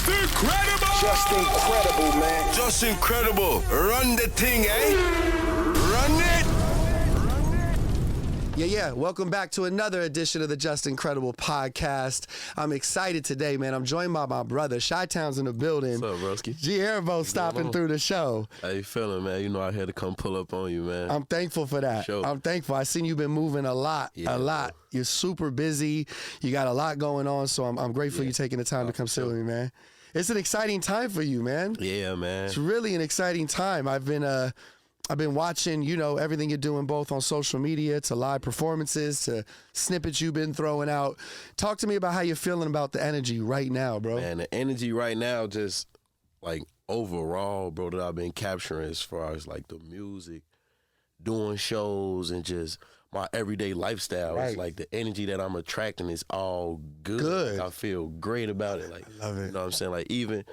Just incredible! Just incredible, man. Just incredible. Run the thing, eh? Run it! Yeah. Welcome back to another edition of the Just Incredible podcast. I'm excited today, man. I'm joined by my brother. Chi-Town's in the building. What's up, broski? Herbo stopping through the show. How you feeling, man? You know I had to come pull up on you, man. I'm thankful for that. Sure. I'm thankful. I seen you been moving a lot. You're super busy. You got a lot going on, so I'm grateful you taking the time to come sit with me, man. It's an exciting time for you, man. Yeah, man. It's really an exciting time. I've been watching, everything you're doing both on social media to live performances to snippets you've been throwing out. Talk to me about how you're feeling about the energy right now, bro. Man, the energy right now just, like, overall, bro, that I've been capturing as far as, like, the music, doing shows, and just my everyday lifestyle. Right. It's like the energy that I'm attracting is all good. Like, I feel great about it. Like, I love it. You know what I'm saying? Like, even...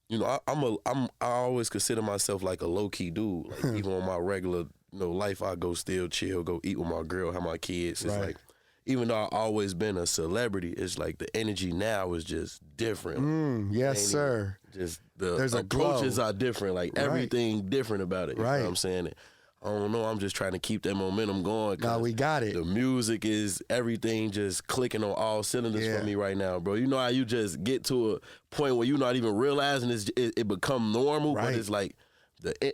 You know, I always consider myself like a low key dude. Like even on my regular, life, I go still chill, go eat with my girl, have my kids. It's like, even though I've always been a celebrity, it's like the energy now is just different. Yes, sir. Just the There's a approaches glow. are different. Like everything different about it. You know what I'm saying? I don't know. I'm just trying to keep that momentum going. Nah, we got it. The music is everything just clicking on all cylinders for me right now, bro. You know how you just get to a point where you're not even realizing it become normal, but it's like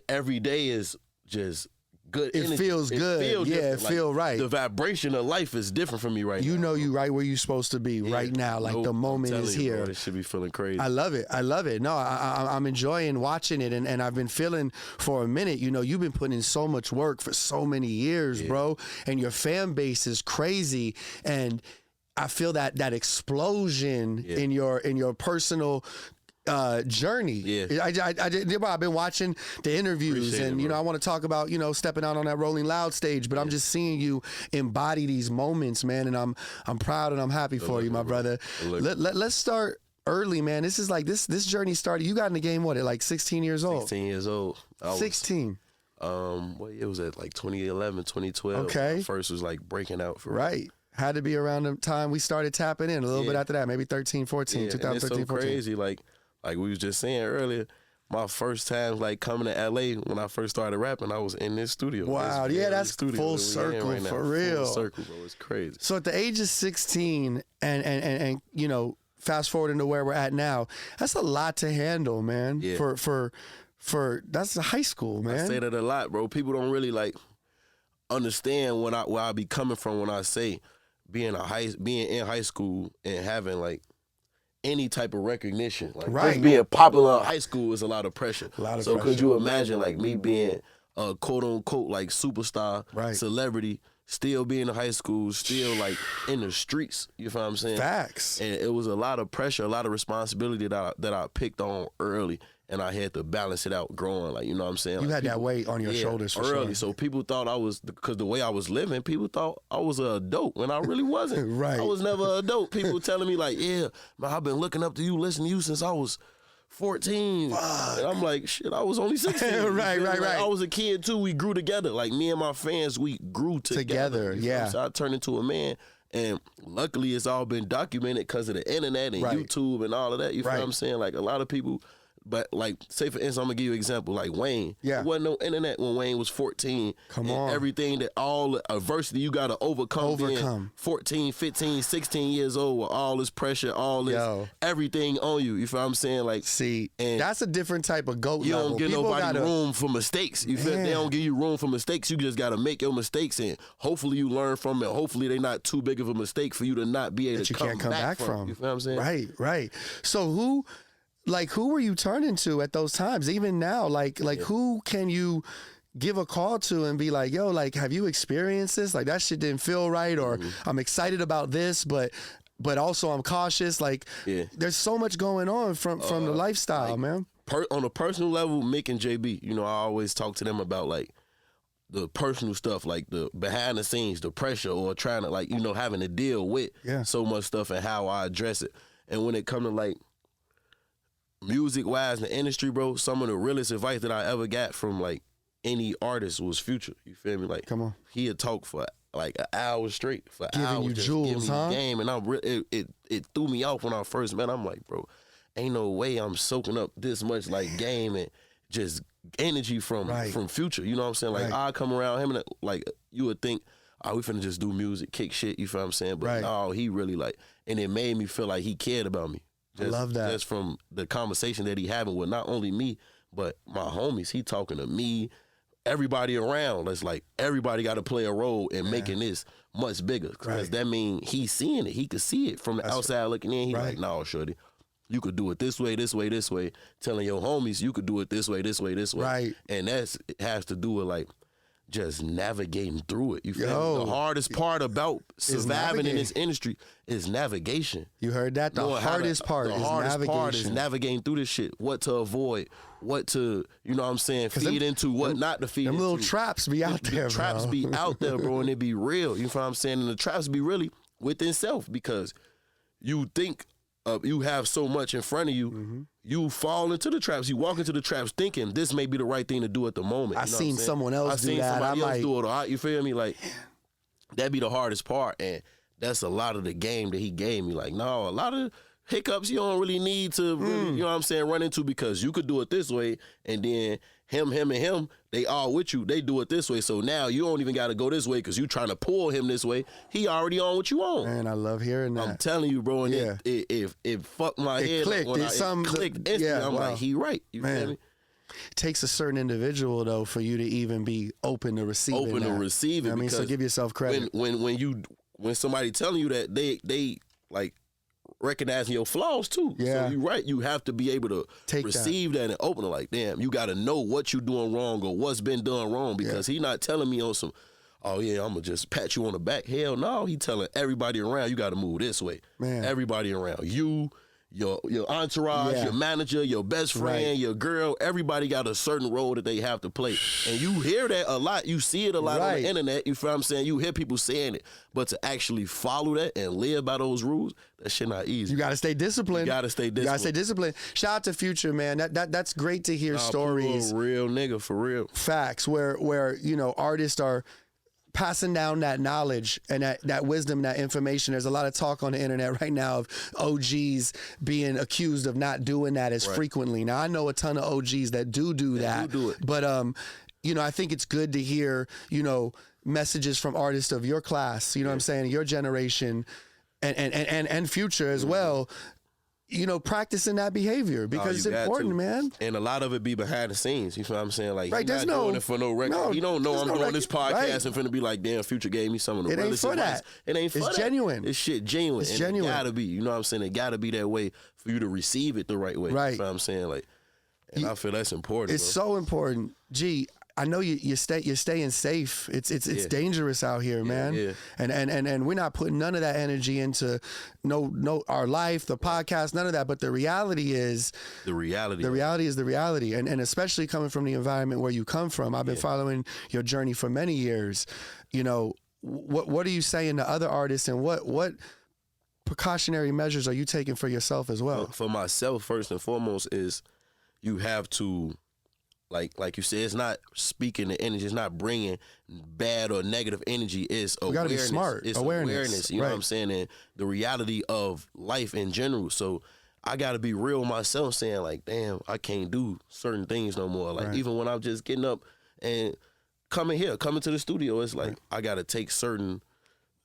every day is just good. It energy. feels good. It feels right. The vibration of life is different for me right now. You know you right where you're supposed to be right now. Like the moment is here. Bro, it should be feeling crazy. I love it. No, I'm enjoying watching it, and I've been feeling for a minute. You've been putting in so much work for so many years, bro, and your fan base is crazy, and I feel that explosion in your personal journey. I've been watching the interviews. Appreciate it, I want to talk about stepping out on that Rolling Loud stage, but I'm just seeing you embody these moments, man, and I'm proud and I'm happy for you, my brother. Let's start early, man. This is like this journey started. You got in the game at like 16 years old. 16 years old. 16. It was at like 2011, 2012. Okay. I first was like breaking out for Right. Had to be around the time we started tapping in. A little bit after that, maybe 13, 14, 2013, and it's so 14. crazy. Like we was just saying earlier, my first time like coming to LA when I first started rapping, I was in this studio. Wow, that's full circle for real. Full circle, bro. It's crazy. So at the age of 16 and fast forward into where we're at now, that's a lot to handle, man. Yeah. For that's high school, man. I say that a lot, bro. People don't really like understand where I be coming from when I say being in high school and having like any type of recognition. Like just being popular in high school is a lot of pressure. So could you imagine like me being a quote unquote like superstar, celebrity, still being in high school, still like in the streets, you know what I'm saying? Facts. And it was a lot of pressure, a lot of responsibility that I picked on early. And I had to balance it out growing, like, you know what I'm saying? You like had that weight on your shoulders for early. sure. So people thought I was, because the way I was living, people thought I was an adult when I really wasn't. I was never an adult. People telling me like, yeah, man, I've been looking up to you, listening to you since I was 14. Fuck. And I'm like, shit, I was only 16. Right. I was a kid too. We grew together. Like me and my fans, we grew together. Yeah. So I turned into a man. And luckily it's all been documented because of the internet and YouTube and all of that. You feel what I'm saying? Like a lot of people. But, like, say, for instance, I'm going to give you an example. Like, Wayne. Yeah. There wasn't no internet when Wayne was 14. Come on. Everything that all the adversity you got to overcome. Being 14, 15, 16 years old with all this pressure, all this, everything on you. You feel what I'm saying? Like, and that's a different type of GOAT you level. don't give nobody room for mistakes. You feel? They don't give you room for mistakes. You just got to make your mistakes, and hopefully you learn from it. Hopefully they're not too big of a mistake for you to not be able to come back from. You feel what I'm saying? Right. So who were you turning to at those times? Even now, who can you give a call to and be like, yo, like, have you experienced this? Like, that shit didn't feel right, or I'm excited about this, but also I'm cautious. Like, there's so much going on from the lifestyle, man. On a personal level, Mick and JB, I always talk to them about, like, the personal stuff, like the behind the scenes, the pressure, or trying to, like, having to deal with so much stuff and how I address it. And when it comes to, like, music-wise in the industry, bro, some of the realest advice that I ever got from, like, any artist was Future. You feel me? Like, come on, he'd talk for like an hour straight, for giving hours, you just jewels, giving me game, and it threw me off when I first met. I'm like, bro, ain't no way I'm soaking up this much like game and just energy from Future. You know what I'm saying? Like I come around him and like you would think, oh, we finna just do music, kick shit. You feel what I'm saying? But no, he really like, and it made me feel like he cared about me. I love that. Just from the conversation that he having with not only me but my homies. He talking to me, everybody around. It's like everybody got to play a role in making this much bigger. Because that mean he's seeing it. He could see it from the outside looking in. He like, no, shorty, you could do it this way, this way, this way. Telling your homies you could do it this way, this way, this way. Right. And it has to do with like just navigating through it. You feel me? The hardest part about surviving in this industry is navigation. You heard that? The hardest part is navigating through this shit. What to avoid, what to, you know what I'm saying, feed into, what not to feed into. Them little traps be out there, bro. Traps be out there, bro, and it be real. You know what I'm saying? And the traps be really within self because you think you have so much in front of you, you fall into the traps. You walk into the traps thinking this may be the right thing to do at the moment. I seen someone else do that. Somebody else do it. You feel me? Like that be the hardest part, and that's a lot of the game that he gave me. Like, no, a lot of hiccups you don't really need to, really, you know what I'm saying, run into because you could do it this way, and then him, and him, they all with you. They do it this way. So now you don't even got to go this way because you trying to pull him this way. He already on what you on. Man, I love hearing that. I'm telling you, bro. And it fucked my head. Clicked. When it clicked instantly. I'm like, he right. You feel me? It takes a certain individual though for you to even be open to receiving. Open to receive it. I mean, so give yourself credit. When somebody telling you that they like recognizing your flaws too. Yeah. So you right. You have to be able to receive that and open it. Like, damn, you got to know what you doing wrong or what's been done wrong because he not telling me on some, oh yeah, I'm gonna just pat you on the back. Hell no, he telling everybody around you got to move this way. Man. Everybody around you. Your entourage, your manager, your best friend, your girl, everybody got a certain role that they have to play. And you hear that a lot. You see it a lot on the internet. You feel what I'm saying? You hear people saying it. But to actually follow that and live by those rules, that shit not easy. You got to stay disciplined. You got to stay disciplined. Shout out to Future, man. That's great to hear stories. Real nigga, for real. Facts where you know, artists are passing down that knowledge and that wisdom, that information. There's a lot of talk on the internet right now of OGs being accused of not doing that as frequently. Now, I know a ton of OGs that do that. Do it. But, you know, I think it's good to hear, you know, messages from artists of your class, you know what I'm saying, your generation and Future as well, you know, practicing that behavior because it's important, man. And a lot of it be behind the scenes. You know what I'm saying? Like, right, he's not doing it for no record. He don't know I'm doing this podcast and finna be like, damn, Future gave me some of the realest advice. It ain't for that. It's genuine. It's shit genuine. It's genuine. It gotta be. You know what I'm saying? It gotta be that way for you to receive it the right way. Right. You know what I'm saying? Like, and I feel that's important. It's so important. Gee, I know you're staying safe. It's dangerous out here, man. Yeah. And we're not putting none of that energy into our life, the podcast, none of that. But the reality is the reality. The reality is the reality. And especially coming from the environment where you come from. I've been following your journey for many years. You know, what are you saying to other artists, and what precautionary measures are you taking for yourself as well? For myself, first and foremost, is you have to, like you said, it's not speaking the energy. It's not bringing bad or negative energy. It's awareness. You gotta be smart. It's awareness. You know what I'm saying? And the reality of life in general. So I got to be real with myself, saying like, damn, I can't do certain things no more. Like even when I'm just getting up and coming to the studio, it's like I got to take certain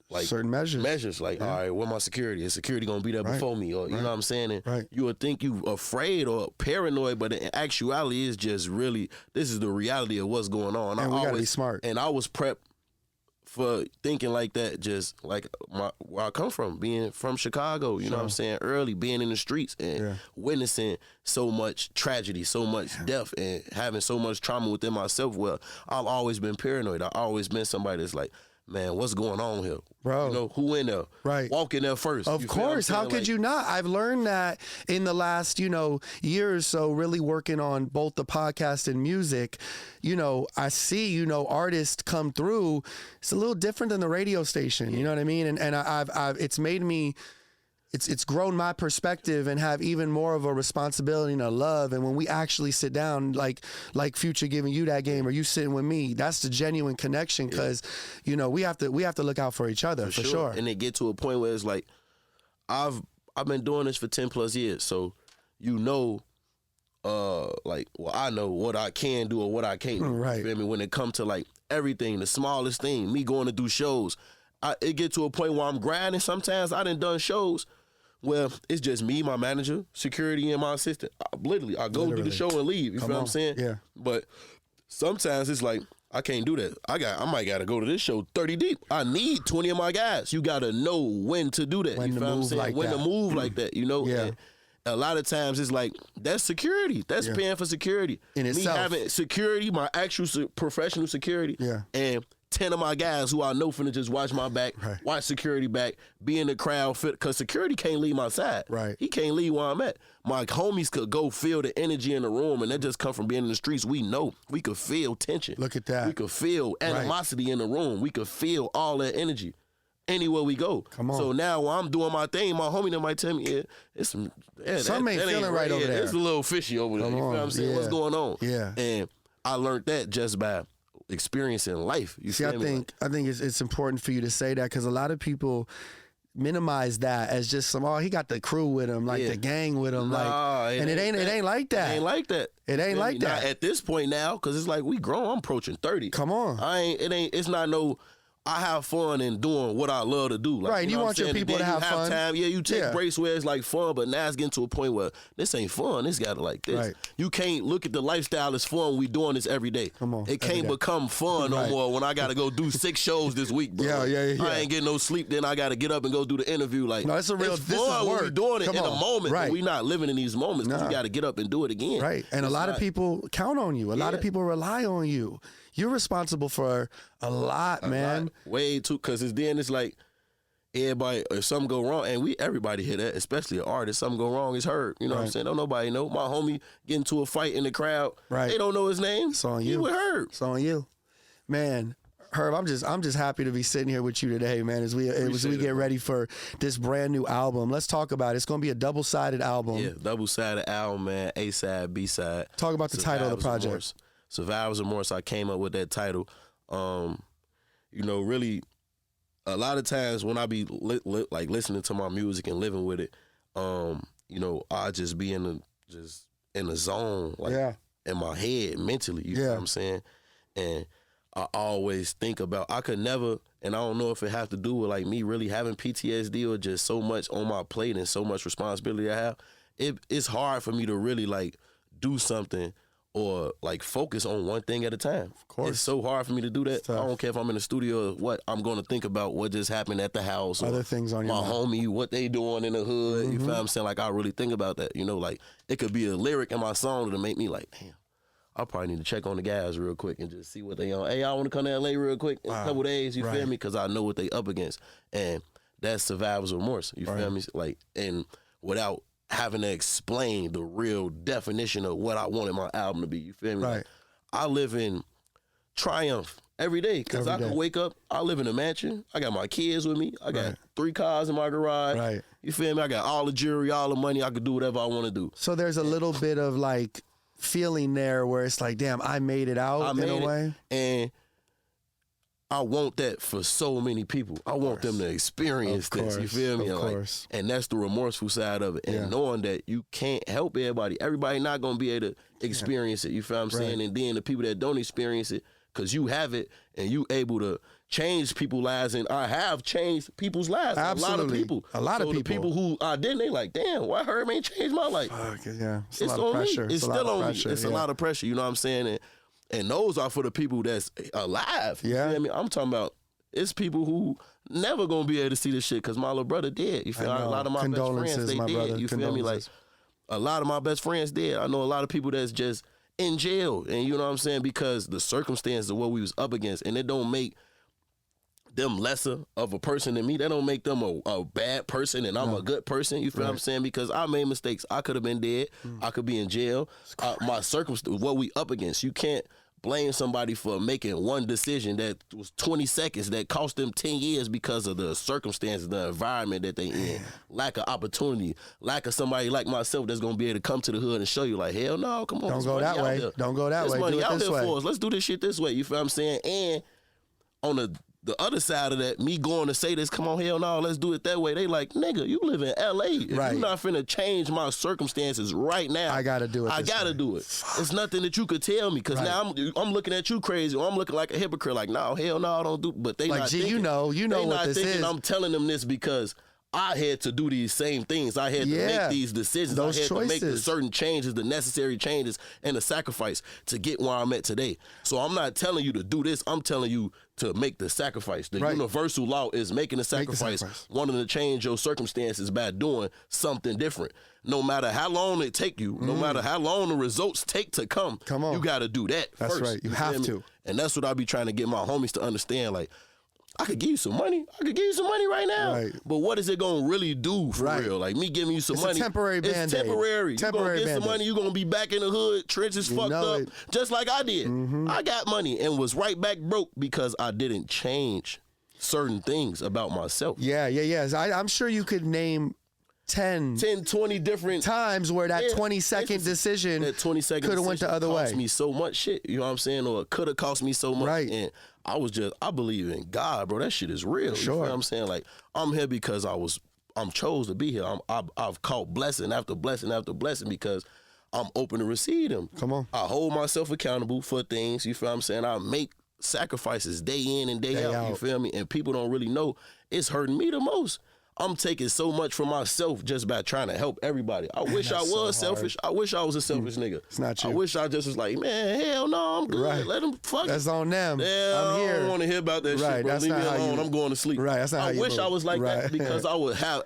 measures. Like, all right, where my security? Is security gonna be there before me? Or you know what I'm saying? And you would think you afraid or paranoid, but in actuality, it's just really, this is the reality of what's going on. And we gotta be smart. And I was prepped for thinking like that, just like where I come from, being from Chicago. You know what I'm saying? Early, being in the streets and witnessing so much tragedy, so much death, and having so much trauma within myself. Well, I've always been paranoid. I've always been somebody that's like, man, what's going on here? Bro. You know, who in there? Right. Walk in there first. Of course. How could you not? I've learned that in the last, year or so, really working on both the podcast and music. I see, artists come through. It's a little different than the radio station. You know what I mean? And I've it's made me, it's grown my perspective and have even more of a responsibility and a love. And when we actually sit down, like Future giving you that game or you sitting with me, that's the genuine connection. Cause we have to look out for each other for sure. And it get to a point where it's like, I've been doing this for 10 plus years. So you know, like, well, I know what I can do or what I can't do. Right. You feel me? When it comes to like everything, the smallest thing, me going to do shows, it get to a point where I'm grinding. Sometimes I done shows where it's just me, my manager, security, and my assistant. I go do the show and leave. You feel what I'm saying? Yeah. But sometimes it's like, I can't do that. I might gotta go to this show 30 deep. I need 20 of my guys. You gotta know when to do that. When you to feel what I'm move saying? like when that. to move like that, you know? Yeah. And a lot of times it's like, that's security. That's paying for security. In Me itself. having security, my actual professional security, and 10 of my guys who I know finna just watch my back, watch security back, be in the crowd, because security can't leave my side. Right. He can't leave where I'm at. My homies could go feel the energy in the room, and that just come from being in the streets. We know. We could feel tension. Look at that. We could feel animosity in the room. We could feel all that energy anywhere we go. Come on. So now while I'm doing my thing, my homie that might tell me, it's some... Something ain't feeling right over there. It's a little fishy over there. You know what I'm saying? What's going on? Yeah. And I learned that just by experiencing life. You feel me? I think it's important for you to say that, because a lot of people minimize that as just he got the crew with him, like the gang with him, and it ain't like that. It ain't like that. It ain't like that. Not at this point now, because it's like we grown. I'm approaching 30. Come on. It's not no. I have fun in doing what I love to do. Like, right, you know want your people to have fun. Time. Yeah, you take breaks where it's like fun, but now it's getting to a point where this ain't fun. This got to like this. Right. You can't look at the lifestyle as fun. We doing this every day. Come on, it can't become fun no more when I got to go do 6 shows this week, bro. Yeah. I ain't getting no sleep. Then I got to get up and go do the interview. Like, no, it's a real. It's this fun is work. when we doing it in a moment. Right. But we not living in these moments. You got to get up and do it again. Right, and a lot of people count on you. A lot of people rely on you. You're responsible for a lot, man. Way too, because it's like everybody, if something go wrong, and everybody hear that, especially an artist, something go wrong, it's heard. You know what I'm saying? Don't nobody know. My homie get into a fight in the crowd. Right. They don't know his name. It's on you. He with Herb. It's on you. Man, Herb, I'm just happy to be sitting here with you today, man, as we get ready for this brand new album. Let's talk about it. It's going to be a double-sided album. Yeah, double-sided album, man. A-side, B-side. Talk about the title of the project. Remorse. Survivor's Remorse. I came up with that title. You know, really, a lot of times when I be like listening to my music and living with it, you know, I just be in the zone, like in my head mentally. You know what I'm saying? And I always think about, I could never, and I don't know if it has to do with like me really having PTSD or just so much on my plate and so much responsibility I have. It's hard for me to really like do something or like focus on one thing at a time. Of course. It's so hard for me to do that. I don't care if I'm in the studio or what, I'm going to think about what just happened at the house. Other things on your mind. My homie, what they doing in the hood. Mm-hmm. You feel what I'm saying? Like, I really think about that. You know, like, it could be a lyric in my song to make me like, damn, I probably need to check on the guys real quick and just see what they on. Hey, I want to come to LA real quick in a couple days. You feel me? Because I know what they up against. And that's Survivor's Remorse. You feel me? Like, and without having to explain the real definition of what I wanted my album to be. You feel me? Right. Like, I live in triumph every day because I can wake up. I live in a mansion. I got my kids with me. I got 3 cars in my garage. Right. You feel me? I got all the jewelry, all the money. I could do whatever I want to do. So there's a little bit of like feeling there where it's like, damn, I made it out in a way. And I want that for so many people. I want them to experience this. You feel me? Of like, course. And that's the remorseful side of it. And knowing that you can't help everybody. Everybody not going to be able to experience it. You feel what I'm saying? And then the people that don't experience it, because you have it and you able to change people's lives. And I have changed people's lives. Absolutely. A lot of people. A lot of so the people who I didn't, they like, damn, why Herb ain't changed my life? Yeah. It's a It's lot of on pressure. me. It's still on me. It's a lot of pressure. You know what I'm saying? And those are for the people that's alive. You feel me? I'm talking about, it's people who never gonna be able to see this shit because my little brother dead. You feel me? A lot of my best friends, they dead. You feel me? Like, a lot of my best friends dead. I know a lot of people that's just in jail. And you know what I'm saying? Because the circumstances of what we was up against. And it don't make them lesser of a person than me. That don't make them a bad person and I'm a good person. You feel what I'm saying? Because I made mistakes. I could have been dead. I could be in jail. My circumstance, what we up against. You can't blame somebody for making one decision that was 20 seconds that cost them 10 years because of the circumstances, the environment that they in, lack of opportunity, lack of somebody like myself that's going to be able to come to the hood and show you like, hell no, come on. Don't go that way. Don't go that way. There's money Do it out this there way. for us. Let's do this shit this way. You feel what I'm saying? And on the the other side of that, me going to say this, come on, hell no, let's do it that way. They like, nigga, you live in L.A. If Right. you're not finna change my circumstances right now, I gotta do it. I gotta do it. It's nothing that you could tell me, because now I'm looking at you crazy, or I'm looking like a hypocrite. Like, no, hell no, I don't do. But they Like, not gee, thinking, you know they what not this thinking is. I'm telling them this because I had to do these same things. I had to make these decisions. Those I had to make the choices. certain changes, the necessary changes, and the sacrifice to get where I'm at today. So I'm not telling you to do this. I'm telling you to make the sacrifice. The universal law is making the sacrifice, wanting to change your circumstances by doing something different. No matter how long it take you, no matter how long the results take to come on. you got to do that That's first. right. You have feel me? to. And that's what I be trying to get my homies to understand. Like, I could give you some money. I could give you some money right now. Right. But what is it going to really do for real? Like, me giving you some It's money. a temporary It's Band-Aid. temporary. You're going to get some Band-Aid. money. You're going to be back in the hood, trenches fucked know up, it. just like I did. I got money and was right back broke because I didn't change certain things about myself. Yeah. I'm sure you could name 10 20 different times where that Yeah, 20-second decision that 20 second could have went the other cost way. me so much shit, you know what I'm saying? Or it could have cost me so much. Right. And I believe in God, bro. That shit is real. Sure. You know what I'm saying? Like, I'm here because I'm chose to be here. I've caught blessing after blessing after blessing because I'm open to receive them. Come on. I hold myself accountable for things, you feel what I'm saying? I make sacrifices day in and day out, you feel me? And people don't really know it's hurting me the most. I'm taking so much for myself just by trying to help everybody. I wish I was selfish. I wish I was a selfish nigga. It's not you. I wish I just was like, man, hell no, I'm good. Right. Let them fuck That's it. on them. Yeah, I'm here. I don't want to hear about that Right, shit, bro. that's Leave me not how alone. you- I'm going to sleep. Right, that's not how I you wish I move. was like that Right. because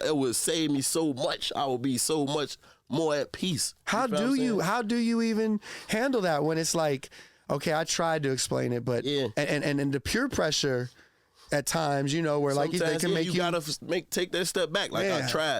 it would save me so much. I would be so much more at peace. How feel what do I'm you saying? how do you even handle that when it's like, okay, I tried to explain it, but Yeah. and the peer pressure at times, you know, where like they Sometimes, can make you you gotta take that step back. Like, Yeah.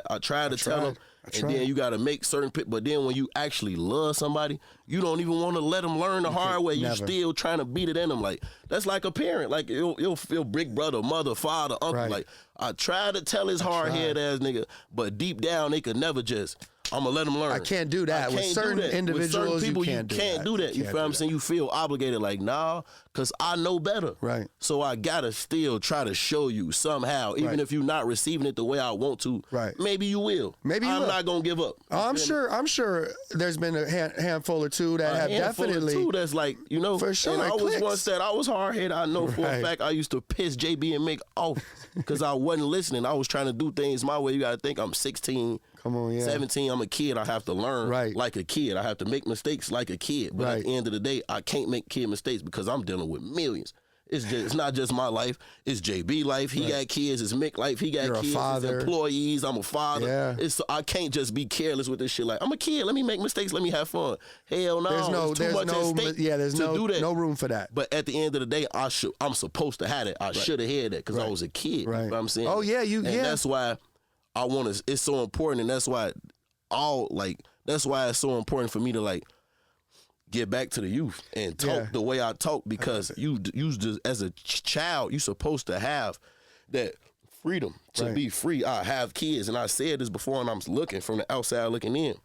I tried to tell them, and then you gotta make certain. But then when you actually love somebody, you don't even want to let them learn the hard way. You never. still trying to beat it in them. Like, that's like a parent. Like, your big brother, mother, father, uncle. Right. Like, I tried to tell his hard head ass nigga, but deep down they could never just. I'm gonna let them learn. I can't do that. I With can't certain do that. individuals, With certain people, you can't do that. do that. You You can't feel what I'm do saying? You feel obligated. Like, nah, because I know better. Right. So I gotta still try to show you somehow, even Right. if you're not receiving it the way I want to. Right. Maybe you will. Maybe you I'm will. not gonna give up. Oh, I'm sure there's been a handful or two that have definitely Too, that's like, you know, For sure, and I it was clicks. once that I was hard headed. I know for a Right. fact I used to piss JB and Mick off because I wasn't listening. I was trying to do things my way. You gotta think I'm 16. Come on, yeah. 17, I'm a kid. I have to learn Right. like a kid. I have to make mistakes like a kid. But Right. at the end of the day, I can't make kid mistakes because I'm dealing with millions. It's not just my life. It's JB life. He got kids. It's Mick life. He got You're a kids. father. It's employees. I'm a father. Yeah. I can't just be careless with this shit. Like, I'm a kid. Let me make mistakes. Let me have fun. Hell no. It's too much at stake there's to do that. no room for that. But at the end of the day, I'm supposed to have it. I should have had that because I was a kid. Right. You know what I'm saying? Oh, yeah, and that's why I want to. It's so important, and that's why it's so important for me to like get back to the youth and talk the way I talk because you just as a child, you supposed to have that freedom to be free. I have kids, and I said this before, and I'm looking from the outside looking in.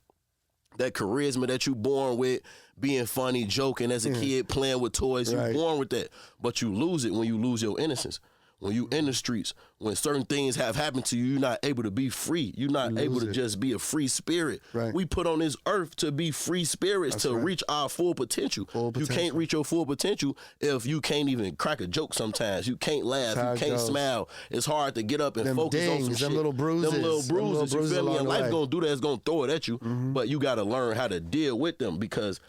That charisma that you born with, being funny, joking as a kid, playing with toys, you born with that. But you lose it when you lose your innocence. When you in the streets, when certain things have happened to you, you're not able to be free. You're not able to just be a free spirit. Right. We put on this earth to be free spirits, to reach our full potential. You can't reach your full potential if you can't even crack a joke sometimes. You can't laugh. You can't smile. It's hard to get up and focus on some shit. Them little bruises. Them little bruises, you feel me? And life way. gonna do that. It's gonna throw it at you. But you gotta learn how to deal with them because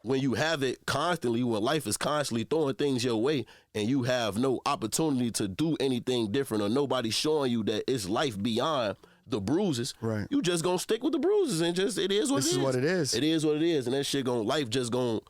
when you have it constantly, when life is constantly throwing things your way and you have no opportunity to do anything different or nobody showing you that it's life beyond the bruises, you just gonna stick with the bruises and just, it is what it is. This is what it is. It is what it is. And that shit life just gonna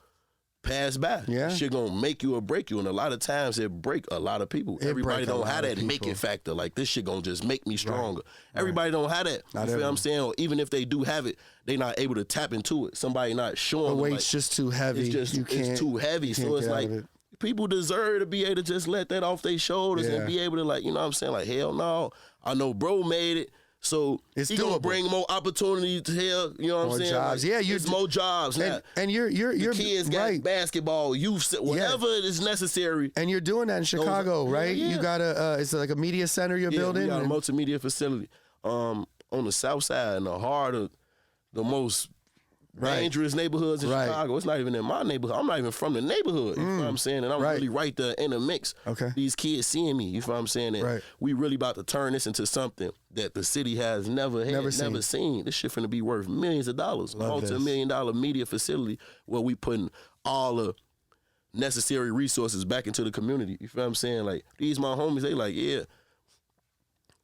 pass by. Yeah. Shit gonna make you or break you. And a lot of times it break a lot of people. Everybody don't have that making factor. Like, this shit gonna just make me stronger. Everybody don't have that. You feel what I'm saying? Or even if they do have it, they not able to tap into it. Somebody not showing The them, weight's like, just too heavy. it's too heavy. you So can't it's get out like of it. people deserve to be able to just let that off their shoulders and be able to, like, you know what I'm saying? Like, hell no. I know bro made it. So It's he gonna doable. bring more opportunities here. You know what More I'm saying? jobs. Like, Yeah, it's more jobs now. and you're The kids got right. basketball, youth, whatever is necessary. And you're doing that in Chicago, right? Yeah. You got it's like a media center you're building. We got a and- multimedia facility on the south side in the heart of the most dangerous neighborhoods in Right. Chicago. It's not even in my neighborhood. I'm not even from the neighborhood. You know what I'm saying? And I'm Right. really right there in the mix. Okay. These kids seeing me. You know what I'm saying? And Right. we really about to turn this into something that the city has never seen. This shit finna be worth millions of dollars. Love this. Multi-million-dollar media facility where we putting all the necessary resources back into the community. You feel what I'm saying? Like, these my homies, they like, yeah.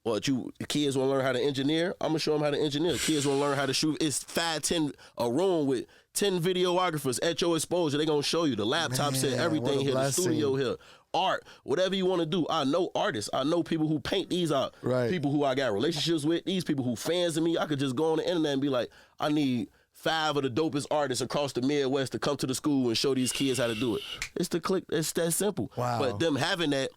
What kids want to learn how to engineer? I'm gonna show them how to engineer. Kids want to learn how to shoot. It's 5-10 a room with 10 videographers at your exposure. They gonna show you the laptop set, Man, everything what a here, blessing. the studio here, art, whatever you want to do. I know artists. I know people who paint these out. Right. People who I got relationships with. These people who fans of me. I could just go on the internet and be like, I need 5 of the dopest artists across the Midwest to come to the school and show these kids how to do it. It's the click. It's that simple. Wow. But them having that.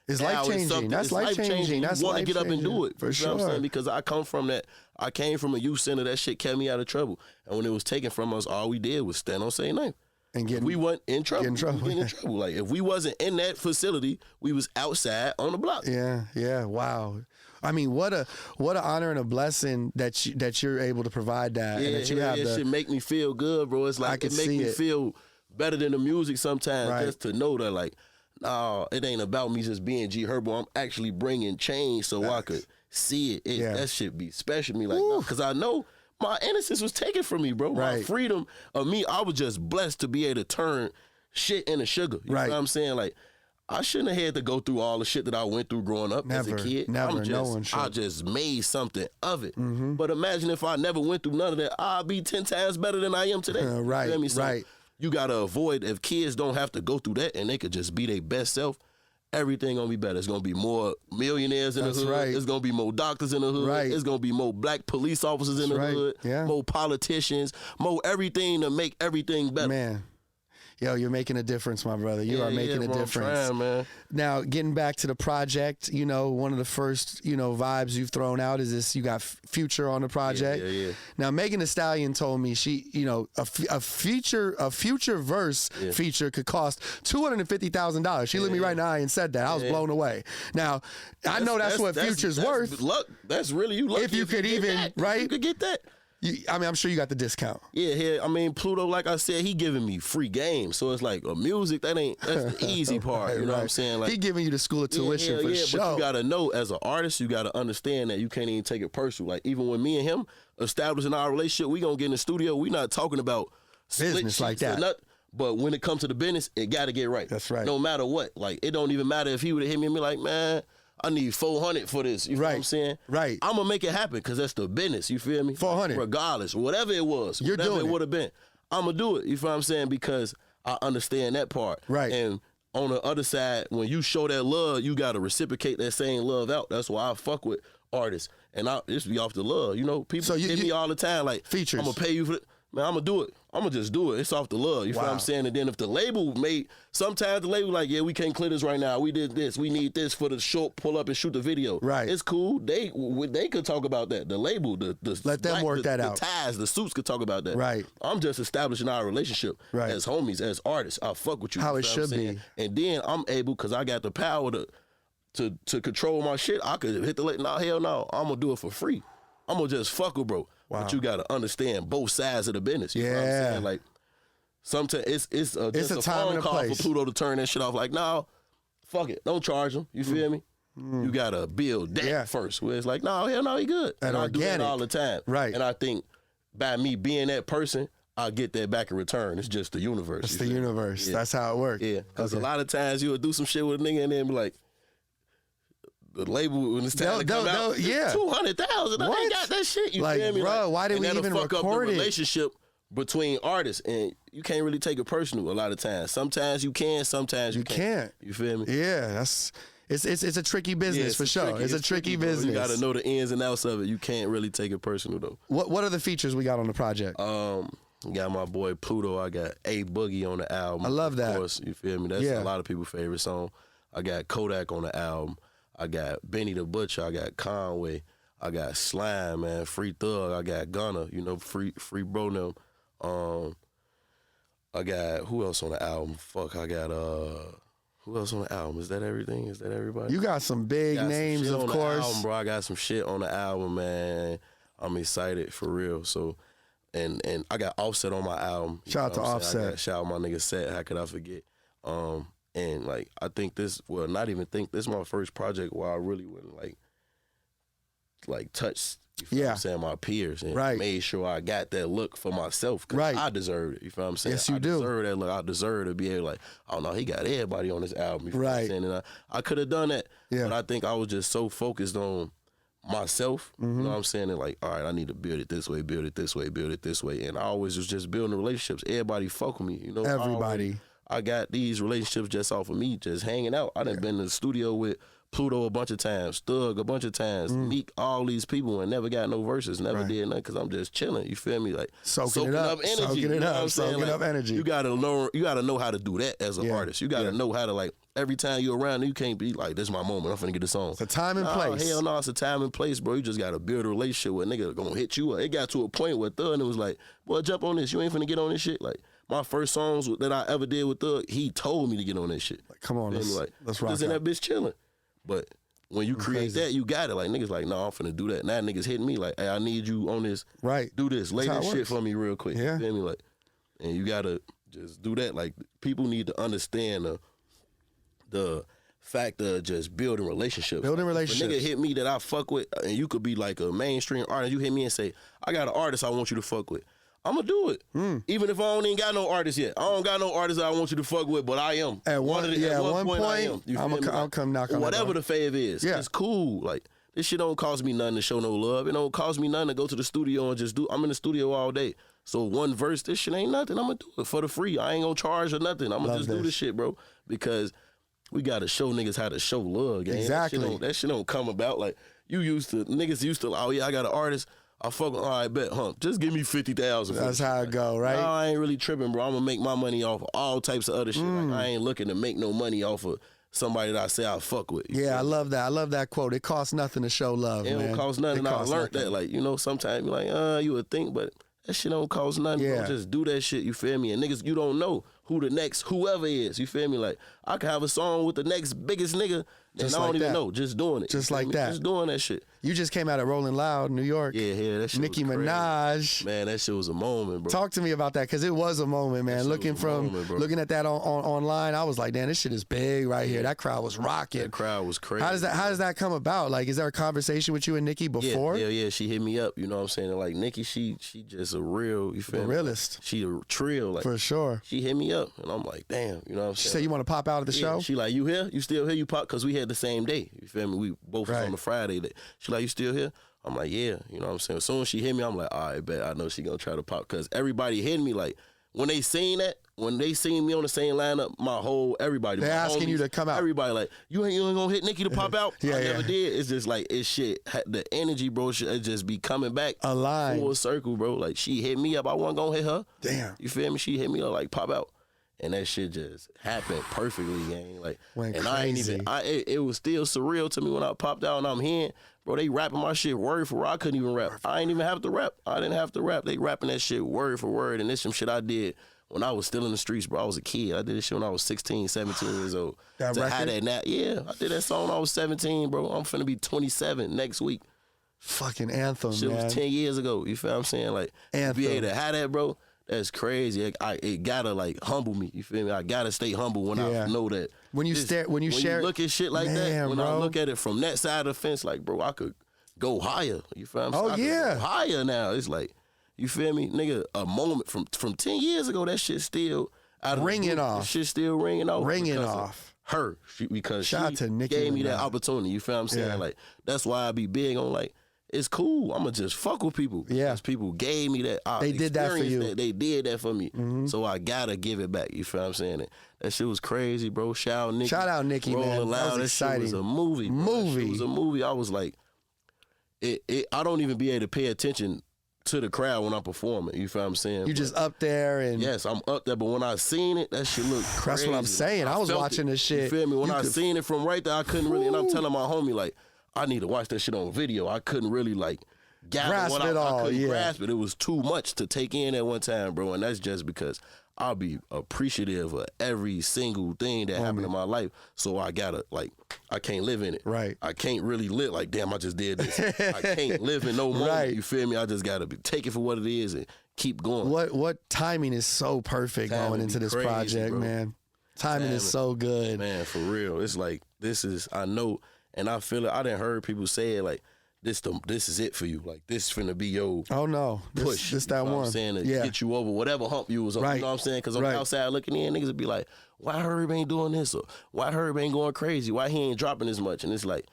It's now life changing. something- That's it's life changing. You That's want to life get up and do changing. it. For You know sure. what I'm saying? Because I come from that. I came from a youth center. That shit kept me out of trouble. And when it was taken from us, all we did was stand on say name. And If we weren't in trouble. get in trouble, We getting in yeah. trouble. Like, if we wasn't in that facility, we was outside on the block. Yeah, wow. I mean, what a honor and a blessing that you're able to provide that, and that you have It should make me feel good, bro. It's I like can it make see me it. feel better than the music sometimes, Right. just to know that, like, no, it ain't about me just being G Herbo. I'm actually bringing change so I could see it. Yeah. That shit be special to me, like, because I know my innocence was taken from me, bro. My Right. freedom of me, I was just blessed to be able to turn shit into sugar. You Right. know what I'm saying? Like, I shouldn't have had to go through all the shit that I went through growing up Never, as a kid. never. I'm just, No one should. I just made something of it. But imagine if I never went through none of that, I'd be 10 times better than I am today. You Right, feel me? So right. you gotta avoid, if kids don't have to go through that and they could just be their best self, everything gonna be better. It's gonna be more millionaires in That's the hood. right. It's gonna be more doctors in the hood. Right. It's gonna be more black police officers in the right. hood. Yeah. More politicians. More everything to make everything better. Man. Yo, you're making a difference, my brother. You are making a bro, I'm difference. trying, man. Now, getting back to the project, one of the first, vibes you've thrown out is this. You got Future on the project. Yeah. Now, Megan Thee Stallion told me she, a future verse feature could cost $250,000. She looked me right in the eye and said that. I was blown away. Now, I know that's what Future's worth. Luck. That's really you lucky. If you could get even, that. right? You could get that. I'm sure you got the discount. Yeah, I mean, Pluto, like I said, he giving me free game. So it's like a music, that's the easy part. You know what I'm saying? Like, he giving you the school of tuition for sure. But you gotta know, as an artist, you gotta understand that you can't even take it personal. Like, even when me and him establishing our relationship, we gonna get in the studio, we not talking about split Business like sheets or that. nothing. But when it comes to the business, it gotta get right. That's right. No matter what. Like, it don't even matter if he would have hit me and be like, man, I need 400 for this. You know what I'm saying? Right. I'm gonna make it happen because that's the business. You feel me? 400. Regardless, whatever it was, You're whatever doing it it. would have been, I'm gonna do it. You feel what I'm saying? Because I understand that part. Right. And on the other side, when you show that love, you gotta reciprocate that same love out. That's why I fuck with artists, and I just be off the love. People So hit me all the time like, Features. I'm gonna pay you for it. Man, I'm gonna do it. I'm gonna just do it. It's off the love. You feel what Wow. I'm saying? And then if the label sometimes the label like, yeah, we can't clear this right now. We did this. We need this for the short pull up and shoot the video. Right. It's cool. They could talk about that. The label, the Let them work that out. The ties, the suits could talk about that. Right. I'm just establishing our relationship Right. as homies, as artists. I fuck with you. How you it feel what should I'm saying? be. And then I'm able, because I got the power to control my shit. I could hit the late. Nah, hell no. I'm gonna do it for free. I'm gonna just fuck with bro. Wow. But you gotta understand both sides of the business. You know what I'm Yeah. saying? Like, sometimes it's just a a time phone and a call place. for Pluto to turn that shit off. Like, no, fuck it. Don't charge him. You feel me? You gotta build that Yeah. first. Where it's like, no, hell no, he good. And I do that organic. all the time. Right. And I think by me being that person, I get that back in return. It's just the universe. It's you the feel me? universe. Yeah. That's how it works. Yeah, because Okay. a lot of times you'll do some shit with a nigga and then be like, the label when it's time to come out, yeah. 200,000. I What? ain't got that shit. You Like, feel me? bro, why did and we that'll even fuck up the record it? relationship between artists, and you can't really take it personal a lot of times. Sometimes you can, sometimes you can't. You feel me? Yeah, it's a tricky business for sure. It's a tricky bro. business. You got to know the ins and outs of it. You can't really take it personal though. What are the features we got on the project? Got my boy Pluto. I got A Boogie on the album. I love that. Of course, you feel me? That's Yeah. a lot of people's favorite song. I got Kodak on the album. I got Benny the Butcher. I got Conway. I got Slime, man, Free Thug. I got Gunna, you know, Free Bro them. I got, who else on the album? Fuck, I got, who else on the album? Is that everything? Is that everybody? You got some big names, of course. The album, bro. I got some shit on the album, man. I'm excited for real. So, and I got Offset on my album. Shout out to Offset. Shout out my nigga Set. How could I forget? And like, I think this, well, not even think, this is my first project where I really wouldn't like touch, you feel what I'm saying, my peers, and made sure I got that look for myself, because I deserved it, you feel what I'm saying? Yes, you do. I deserve that look. I deserve to be able to, like, oh no, he got everybody on this album, you feel what I'm saying? And I could have done that, but I think I was just so focused on myself, you know what I'm saying? And like, all right, I need to build it this way, build it this way, build it this way. And I always was just building relationships. Everybody fuck with me, you know? Everybody. I got these relationships just off of me just hanging out. I done been in the studio with Pluto a bunch of times, Thug a bunch of times, Meek, all these people, and never got no verses, never did nothing, because I'm just chilling, you feel me? Like soaking it up energy. Soaking it up, soaking up energy. You gotta know how to do that as an artist. You gotta know how to, like, every time you're around, you can't be like, this is my moment, I'm finna get this song. It's a time and place. Hell no, it's a time and place, bro. You just gotta build a relationship with a nigga gonna hit you up. It got to a point where Thug was like, boy, jump on this, you ain't finna get on this shit. Like, my first songs that I ever did with Thug, he told me to get on that shit. Like, come on, let's rock. Just in that bitch chilling. But when you create that, you got it. Like, niggas like, no, I'm finna do that. Now niggas hitting me like, hey, I need you on this. Right. Do this. Lay this shit for me real quick. Yeah. You feel me? Like, and you gotta just do that. Like, people need to understand the fact of just building relationships. Building relationships. If a nigga hit me that I fuck with, and you could be like a mainstream artist, you hit me and say, I got an artist I want you to fuck with. I'm gonna do it. Even if I don't even got no artist yet. I don't got no artist that I want you to fuck with, but I am. At one point, I am. I'll come knock on whatever the fave is. It's cool. Like, this shit don't cost me nothing to show no love. It don't cost me nothing to go to the studio and just do. I'm in the studio all day. So one verse, this shit ain't nothing. I'm gonna do it for the free. I ain't gonna charge or nothing. I'm gonna just do this shit, bro. Because we gotta show niggas how to show love, gang. Exactly. That shit don't come about like niggas used to, oh yeah, I got an artist. I fuck, all right, bet, just give me 50,000. That's how it go, right? No, I ain't really tripping, bro. I'm gonna make my money off of all types of other shit. Like, I ain't looking to make no money off of somebody that I say I fuck with. Yeah, I love that. I love that quote. It costs nothing to show love, man. It don't cost nothing. I learned that. Like, you know, sometimes you're like, you would think, but that shit don't cost nothing, bro. Just do that shit, you feel me? And niggas, you don't know who the next whoever is, you feel me? Like, I could have a song with the next biggest nigga and I don't even know, just doing it. Just like that. Just doing that shit. You just came out of Rolling Loud, New York. Yeah, that shit Nicki was crazy. Minaj. Man, that shit was a moment, bro. Talk to me about that, because it was a moment, man. Looking at that online, I was like, damn, this shit is big right here. That crowd was rocking. That crowd was crazy. How does that come about? Like, is there a conversation with you and Nicki before? Yeah. She hit me up, you know what I'm saying? And like, Nicki, she just a real, you feel me? Realist. She a trill. Like, for sure. She hit me up, and I'm like, damn, you know what I'm saying? She said, you want to pop out of the show? She like, you here? You still here? You pop? Because we had the same day, you feel me? We both was on the Friday. She like, you still here? I'm like, yeah, you know what I'm saying? As soon as she hit me, I'm like, all right, bet, I know she gonna try to pop. Because everybody hitting me, like, when they seen me on the same lineup, everybody. They're asking you to come out. Everybody like, you ain't gonna hit Nicki to pop out? I never did. It's just like, it's shit. The energy, bro, should just be coming back. Aligned. Full circle, bro. Like, she hit me up. I wasn't gonna hit her. Damn. You feel me? She hit me up, like, pop out. And that shit just happened perfectly, gang. Like, went and crazy. it was still surreal to me when I popped out and I'm hearing, bro, they rapping my shit word for word. I couldn't even rap. I ain't even have to rap. I didn't have to rap. They rapping that shit word for word. And this some shit I did when I was still in the streets, bro. I was a kid. I did this shit when I was 16, 17 years old. That record? Had that now. Yeah, I did that song when I was 17, bro. I'm finna be 27 next week. Fucking anthem, shit man. was 10 years ago. You feel what I'm saying? Like, anthem. Be able to have that, bro. That's crazy. It gotta like humble me. You feel me? I gotta stay humble when I know that. When you look at shit like that, when I look at it from that side of the fence, like, bro, I could go higher. You feel what I'm saying? I could go higher now. It's like, you feel me, nigga? A moment from 10 years ago, that shit still ringing off. That shit still ringing off. Ringing off. Her, because Shout out to Nicki gave me Minaj. that opportunity. You feel what I'm saying? Yeah. Like, that's why I be big on like, it's cool. I'ma just fuck with people. Yeah. Because people gave me that. They did that for you. They did that for me. So I gotta give it back. You feel what I'm saying? That shit was crazy, bro. Shout out Nicki. Shout out Nicki, man. Rolling Loud. That was exciting. Shit was a movie. Bro. That shit was a movie. I was like, I don't even be able to pay attention to the crowd when I'm performing. You feel what I'm saying? You just up there and yes, I'm up there. But when I seen it, that shit looked crazy. That's what I'm saying. I was watching this shit. You feel me? When I seen it from right there, I couldn't really. And I'm telling my homie like, I need to watch that shit on video. I couldn't really like grasp it all. I couldn't Yeah. grasp it. It was too much to take in at one time, bro. And that's just because I'll be appreciative of every single thing that happened in my life. So I gotta I can't live in it. Right. I can't really live like, damn, I just did this. I can't live in no moment. Right. You feel me? I just gotta take it for what it is and keep going. What timing is so perfect going into this crazy, project, bro. man. Timing is so good. Man, for real. It's like I know, and I feel it. I done heard people say it like, this is it for you. Like, this finna be your push. This that you know one. What I'm saying? To Yeah. get you over whatever hump you was on. Right. You know what I'm saying? Because on Right. the outside looking in, niggas would be like, why Herb ain't doing this? Or why Herb ain't going crazy? Why he ain't dropping as much? And it's like,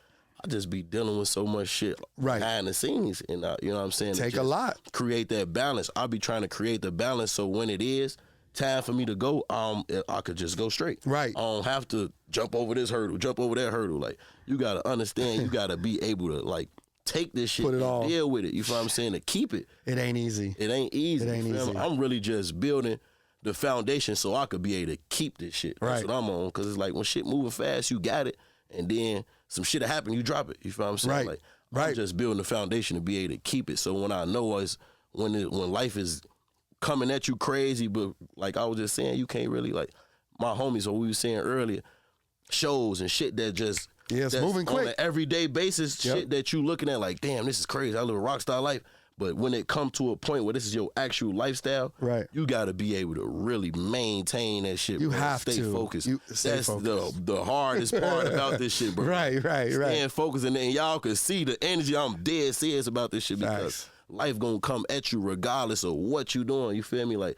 I just be dealing with so much shit behind the scenes. And you know what I'm saying? Take a lot. Create that balance. I'll be trying to create the balance so when it is time for me to go, I could just go straight. Right. I don't have to jump over this hurdle, jump over that hurdle. Like, you gotta understand, you gotta be able to like take this shit, Put it and all. deal with it. You feel what I'm saying? To keep it. It ain't easy. It ain't easy. It ain't you feel easy. me? I'm really just building the foundation so I could be able to keep this shit. That's Right. what I'm on. Because it's like when shit moving fast, you got it, and then some shit happen, you drop it. You feel what I'm saying? Right. Like, Right. I'm just building the foundation to be able to keep it. So when I know when life is coming at you crazy, but like I was just saying, you can't really like my homies, what we were saying earlier, shows and shit that just it's that's moving quick. on an everyday basis. Yep. Shit that you looking at like, damn, this is crazy. I live a rock star life. But when it come to a point where this is your actual lifestyle, Right. you got to be able to really maintain that shit. You bro. have stay to. focused. Stay That's focused. the hardest part about this shit, bro. Right. Staying focused, and then y'all can see the energy. I'm dead serious about this shit because Facts. life gonna come at you regardless of what you doing. You feel me? Like,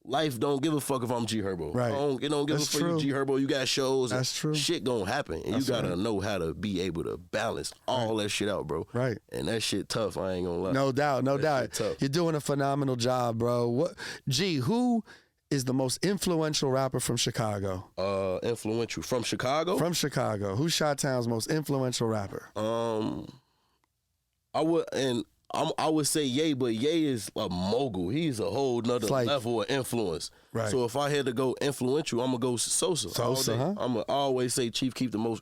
life don't give a fuck if I'm G Herbo. Right. It don't give That's a fuck true. you G Herbo. You got shows. That's true. Shit gonna happen, and That's you gotta right. know how to be able to balance all that shit out, bro. Right. And that shit tough. I ain't gonna lie. No doubt, no That doubt. shit tough. You're doing a phenomenal job, bro. Who is the most influential rapper from Chicago? Influential from Chicago. From Chicago. Who's Chi-Town's most influential rapper? I would say Ye, but Ye is a mogul. He's a whole nother It's like- level of influence. Right. So if I had to go influential, I'm gonna go Sosa. Sosa, all day. huh? I'm gonna always say Chief Keef the most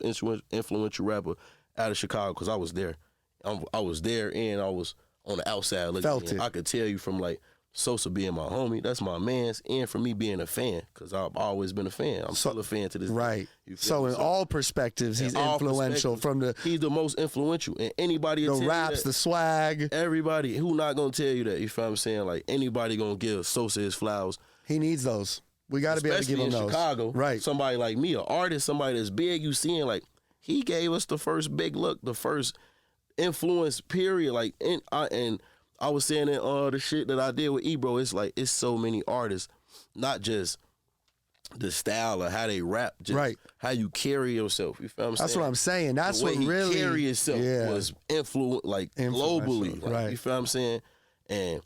influential rapper out of Chicago because I was there. I was there and I was on the outside looking Felt in. it. I could tell you from like Sosa being my homie, that's my man's, and for me being a fan because I've always been a fan. I'm still a fan to this day. Right. You feel So me? in all perspectives, he's In all influential perspectives, he's the most influential, and anybody from will the tell you raps, that. the swag. Everybody who not gonna tell you that, you feel what I'm saying? Like, anybody gonna give Sosa his flowers. He needs those. We got to be able to give Especially him in those. Chicago. Right. Somebody like me, an artist, somebody that's big, you seeing like, he gave us the first big look, the first influence period. Like, and I was saying in the shit that I did with Ebro, it's like, it's so many artists, not just the style of how they rap, just Right. how you carry yourself. You feel what I'm That's saying? what I'm saying. That's the way what he really carry himself was globally. Influential, Like, right. You feel what I'm saying? And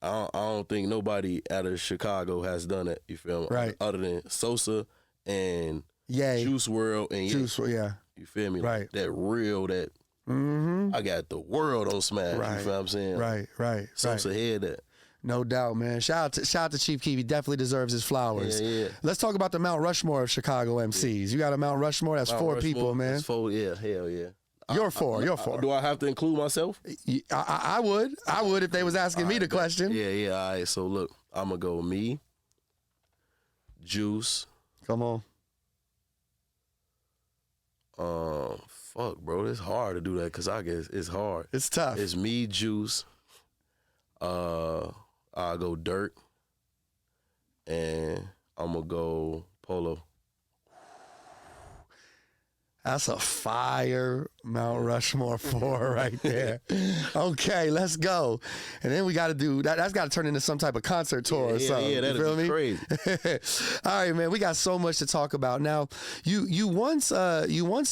I don't think nobody out of Chicago has done it. You feel me? Right. Other than Sosa and Yay. Juice WRLD and Ye. Juice, yeah. You feel me? Right. Like, that real, that Mm-hmm. I got the world on smash. Right. You feel what I'm saying? Right. Sosa had that. No doubt, man. Shout out to Chief Keef. He definitely deserves his flowers. Yeah. Let's talk about the Mount Rushmore of Chicago MCs. You got a Mount Rushmore. That's Mount 4 Rushmore, people, man. That's 4, yeah, hell yeah. You're 4. You're 4. Do I have to include myself? I would if they was asking me the question. Yeah. All right. So look, I'm gonna go me, Juice. Come on. Fuck, bro, it's hard to do that because I guess it's hard. It's tough. It's me, Juice. I'll go Dirt, and I'm gonna go Polo. That's a fire Mount Rushmore 4 right there. Okay, let's go. And then we got to do that. That's got to turn into some type of concert tour or something. Yeah, you feel that'd be me? crazy. All right, man. We got so much to talk about. Now, you once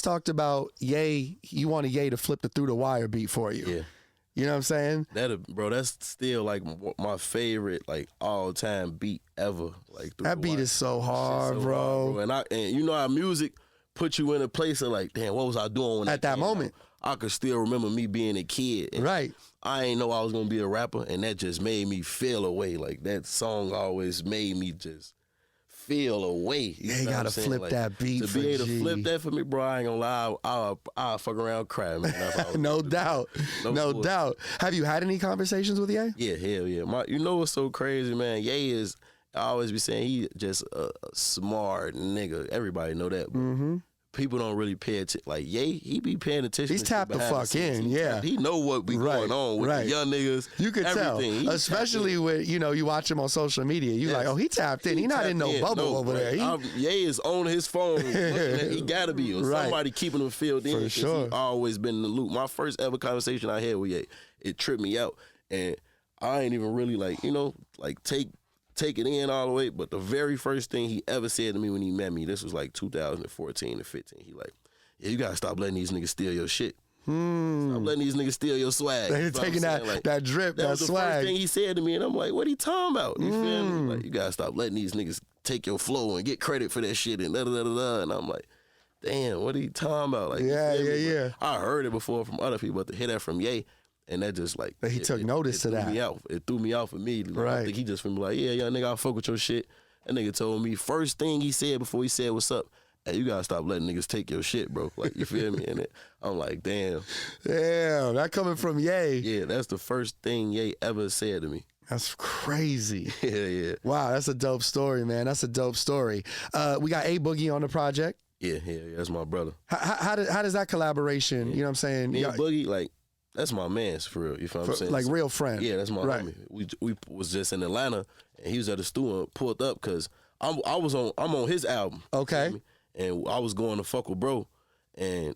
talked about Ye. You wanted Ye to flip the Through the Wire beat for you. Yeah. You know what I'm saying? Bro, that's still like my favorite like all time beat ever. Like That beat is so hard, so bro. hard, and you know how music put you in a place of like, damn, what was I doing when At that came moment? out? I could still remember me being a kid. And Right. I ain't know I was gonna be a rapper, and that just made me feel away. Like, that song always made me just feel a way. You gotta flip that beat to for be able G. to flip that for me, bro. I ain't gonna lie. I'll fuck around crying, man. That's all. No doubt. No doubt. Have you had any conversations with Ye? Yeah, hell yeah. You know what's so crazy, man? Ye is, I always be saying he just a smart nigga. Everybody know that. But people don't really pay attention. Like Ye, he be paying attention. He's tapped the fuck in, yeah. He know what be going on with the young niggas. You could tell, especially when you watch him on social media. You like, oh, he tapped in. He not in no bubble over there. Ye is on his phone. He gotta be. Or somebody keeping him filled in. For sure. He always been in the loop. My first ever conversation I had with Ye, it tripped me out, and I ain't even really take it in all the way. But the very first thing he ever said to me when he met me, this was like 2014 and 15. He like, yeah, you gotta stop letting these niggas steal your shit. Stop letting these niggas steal your swag. They're taking that drip, that was the swag. First thing he said to me, and I'm like, what he talking about? You feel me? Like, you gotta stop letting these niggas take your flow and get credit for that shit and da da da da. And I'm like, damn, what are you talking about? Like, yeah. I heard it before from other people, but to hear that from Ye, and that just like he took notice to that. It threw me off immediately. Right. I think he just been like, yeah, young nigga, I'll fuck with your shit. That nigga told me first thing he said before he said what's up, hey, you gotta stop letting niggas take your shit, bro. Like, you feel me? And I'm like, damn. Damn, that coming from Ye. Yeah, that's the first thing Ye ever said to me. That's crazy. Yeah. Wow, that's a dope story, man. That's a dope story. We got A Boogie on the project. Yeah, that's my brother. How does that collaboration, you know what I'm saying? Me and Boogie, like, that's my man's for real. You feel what I'm saying? Like real friend. Yeah, that's my homie. We was just in Atlanta, and he was at the studio and pulled up because I'm on his album. Okay. And I was going to fuck with bro, and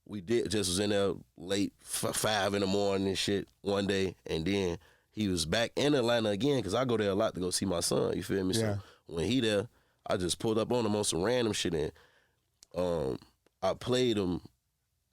we was in there late 5 in the morning and shit one day, and then he was back in Atlanta again because I go there a lot to go see my son. You feel me? Yeah. So when he there, I just pulled up on him on some random shit, and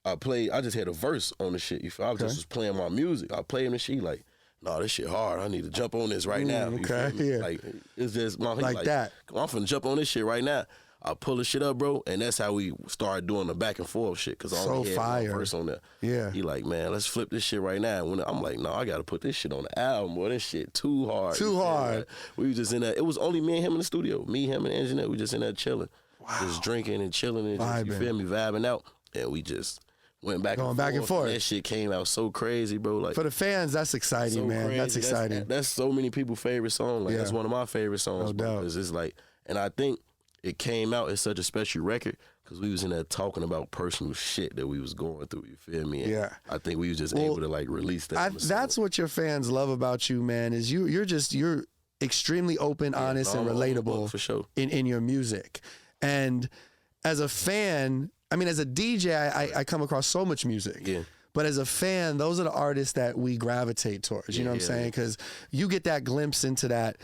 I just had a verse on the shit. I just was playing my music. I played him and she like, nah, this shit hard. I need to jump on this right now. You feel me? Yeah. Like, it's just like that. Come on, I'm finna jump on this shit right now. I pull the shit up, bro, and that's how we started doing the back and forth shit. Cause I only had one verse on there. Yeah. He like, man, let's flip this shit right now. When I'm like, no, I gotta put this shit on the album, boy. This shit too hard. Too hard. Like, we was just in there. It was only me and him in the studio. Me, him, and Anjanette. We just in there chilling. Wow. Just drinking and chilling and just, you feel me, vibing out. And we just went back and forth. And that shit came out so crazy, bro. Like, for the fans, that's exciting, so man. Crazy. That's exciting. That's so many people's favorite song. Like, that's one of my favorite songs. No doubt. Because it's like, and I think it came out as such a special record because we was in there talking about personal shit that we was going through. You feel me? And I think we was just able to like release that. That's what your fans love about you, man. Is you're extremely open, honest, and relatable for sure in your music. And as a fan, I mean, as a DJ, I come across so much music. Yeah. But as a fan, those are the artists that we gravitate towards. You know what I'm saying? Because you get that glimpse into that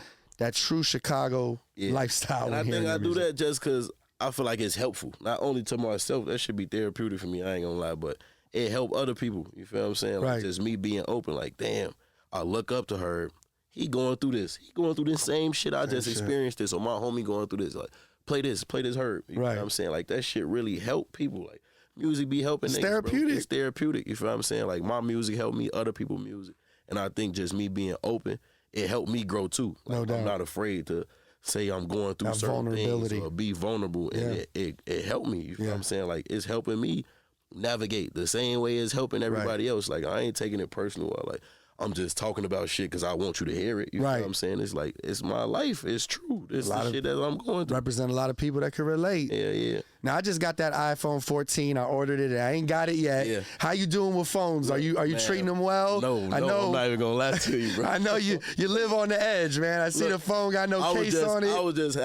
true Chicago lifestyle. And I think I do that just because I feel like it's helpful. Not only to myself, that should be therapeutic for me, I ain't gonna lie, but it help other people. You feel what I'm saying? Like, just me being open, like, damn, I look up to her. He going through this. He going through this same shit I just experienced this. Or my homie going through this. Like, play this Herb. You know what I'm saying? Like, that shit really help people. Like, music be helping niggas, therapeutic. Bro. It's therapeutic. You feel what I'm saying? Like, my music helped me, other people's music. And I think just me being open, it helped me grow too. Like, no doubt. I'm not afraid to say I'm going through certain things or be vulnerable. And it helped me. You feel what I'm saying? Like, it's helping me navigate the same way it's helping everybody else. Like, I ain't taking it personal. Like, I'm just talking about shit because I want you to hear it. You know what I'm saying? It's like, it's my life. It's true. It's the shit that I'm going through. Represent a lot of people that can relate. Yeah. Now, I just got that iPhone 14. I ordered it. I ain't got it yet. Yeah. How you doing with phones? Are you treating them well? No, I'm not even going to lie to you, bro. I know you live on the edge, man. I see the phone got no case on it. I was just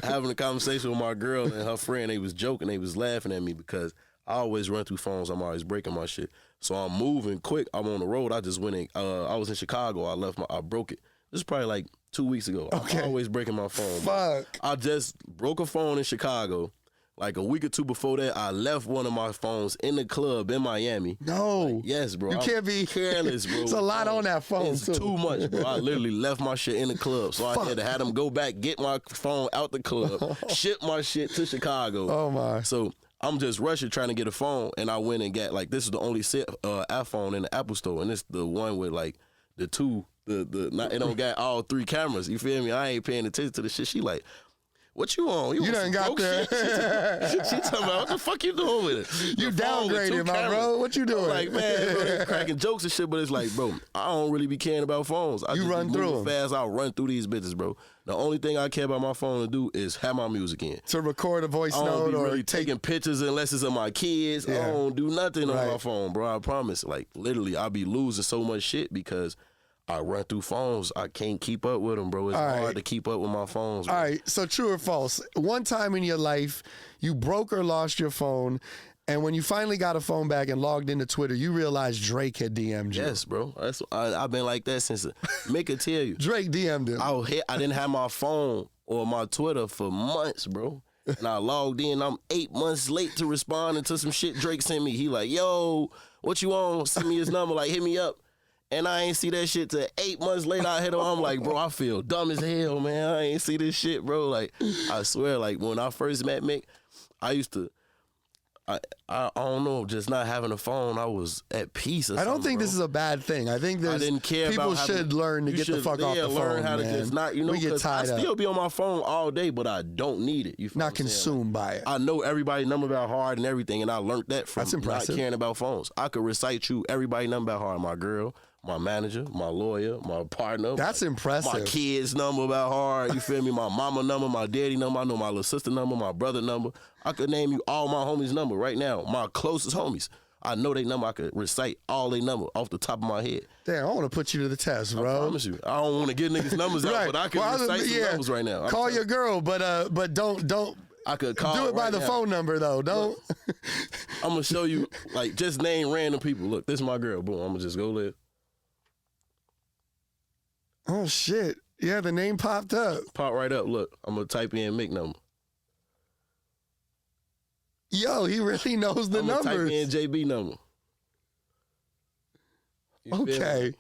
having a conversation with my girl and her friend. They was joking. They was laughing at me because I always run through phones. I'm always breaking my shit. So I'm moving quick. I'm on the road. I just went in. I was in Chicago. I broke it. This is probably like 2 weeks ago. Okay. I'm always breaking my phone. Fuck. I just broke a phone in Chicago. Like a week or two before that, I left one of my phones in the club in Miami. No. Like, yes, bro. You can't be careless, bro. It's a lot on that phone, It's too. too much, bro. I literally left my shit in the club. So I had to have them go back, get my phone out the club, ship my shit to Chicago. Oh, my. So I'm just rushing trying to get a phone, and I went and got, like, this is the only iPhone in the Apple Store, and it's the one with, like, the two, it don't got all 3 cameras. You feel me? I ain't paying attention to the shit. She like, what you on? You done got there. She talking about, what the fuck you doing with it? You downgraded, my bro. What you doing? I'm like, man, bro, they cracking jokes and shit, but it's like, bro, I don't really be caring about phones. I You just run be through moving them. fast. I'll run through these bitches, bro. The only thing I care about my phone to do is have my music in. To record a voice I don't note be or really taking pictures unless it's of my kids. Yeah. I don't do nothing on Right. my phone, bro. I promise. Like, literally, I be losing so much shit because I run through phones. I can't keep up with them, bro. It's All hard right. to keep up with my phones, bro. All right, so true or false? One time in your life, you broke or lost your phone, and when you finally got a phone back and logged into Twitter, you realized Drake had DM'd you. Yes, bro. I've been like that since. Mick could tell you. Drake DM'd him. I didn't have my phone or my Twitter for months, bro. And I logged in. I'm 8 months late to responding to some shit Drake sent me. He like, yo, what you on? Send me his number. Like, hit me up. And I ain't see that shit till 8 months later. I hit him. I'm like, bro, I feel dumb as hell, man. I ain't see this shit, bro. Like, I swear, like, when I first met Mick, I used to, I don't know, just not having a phone, I was at peace. I don't think this is a bad thing. I think I didn't care people about should learn to get the fuck off the phone, learn how man. to just not, you know, we get 'cause I tied still up. be on my phone all day, but I don't need it. You feel Not what I'm saying? consumed by it. I know everybody's number about hard and everything, and I learned that from That's not impressive. caring about phones. I could recite you everybody's number about hard. My girl, my manager, my lawyer, my partner. That's impressive. My kids' number about hard. You feel me? My mama number, my daddy number. I know my little sister number, my brother number. I could name you all my homies' number right now. My closest homies. I know they number. I could recite all they number off the top of my head. Damn, I want to put you to the test, bro. I promise you. I don't want to give niggas numbers out, but I can recite some numbers right now. Call your girl, but don't I could call do it by right the now. phone number though. Don't. I'm gonna show you, like, just name random people. Look, this is my girl. Boom. I'm gonna just go live. Oh shit! Yeah, the name popped up. Pop right up. Look, I'm gonna type in Mick number. Yo, he really knows the I'm gonna numbers. type in JB number. You feel me? Okay.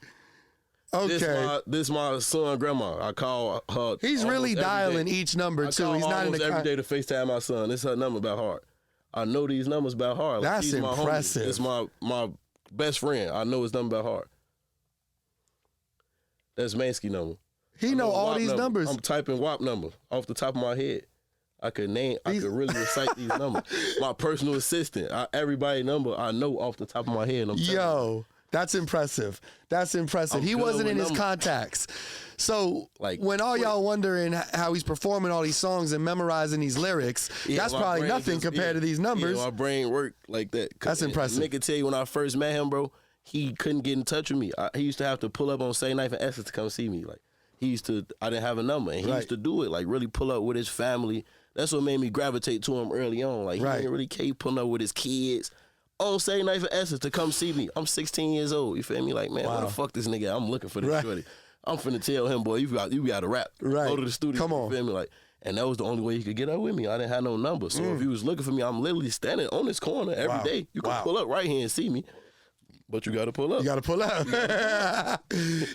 Okay. This my son grandma. I call her. He's really almost every dialing day. each number I too. call He's not in almost the every day to FaceTime my son. This is her number about heart. I know these numbers about heart. Like, That's she's my homie. impressive. It's my best friend. I know his number about heart. That's Mansky number. He know all WAP these number. numbers. I'm typing WAP number off the top of my head. I could really recite these numbers. My personal assistant, everybody number I know off the top of my head. I'm telling you. Yo, that's impressive. That's impressive. I'm He good wasn't with in his numbers. contacts. So Like, when all y'all wondering how he's performing all these songs and memorizing these lyrics, Yeah, that's my probably brain nothing just- compared to these numbers. Yeah, my brain worked like that. That's impressive. Nick could tell you when I first met him, bro, he couldn't get in touch with me. He used to have to pull up on Say Knife and Essence to come see me. Like, I didn't have a number, and he Right. used to do it, like, really pull up with his family. That's what made me gravitate to him early on. Like, he Right. didn't really care pulling up with his kids on Say Knife and Essence to come see me. I'm 16 years old. You feel me? Like, man, where Wow. the fuck this nigga at? I'm looking for this Right. shorty. I'm finna tell him, boy, you got to rap. Right. Go to the studio. Come on. You feel me? Like, and that was the only way he could get up with me. I didn't have no number. So if he was looking for me, I'm literally standing on this corner every Wow. day. You can Wow. pull up right here and see me, but you got to pull up. You got to pull out.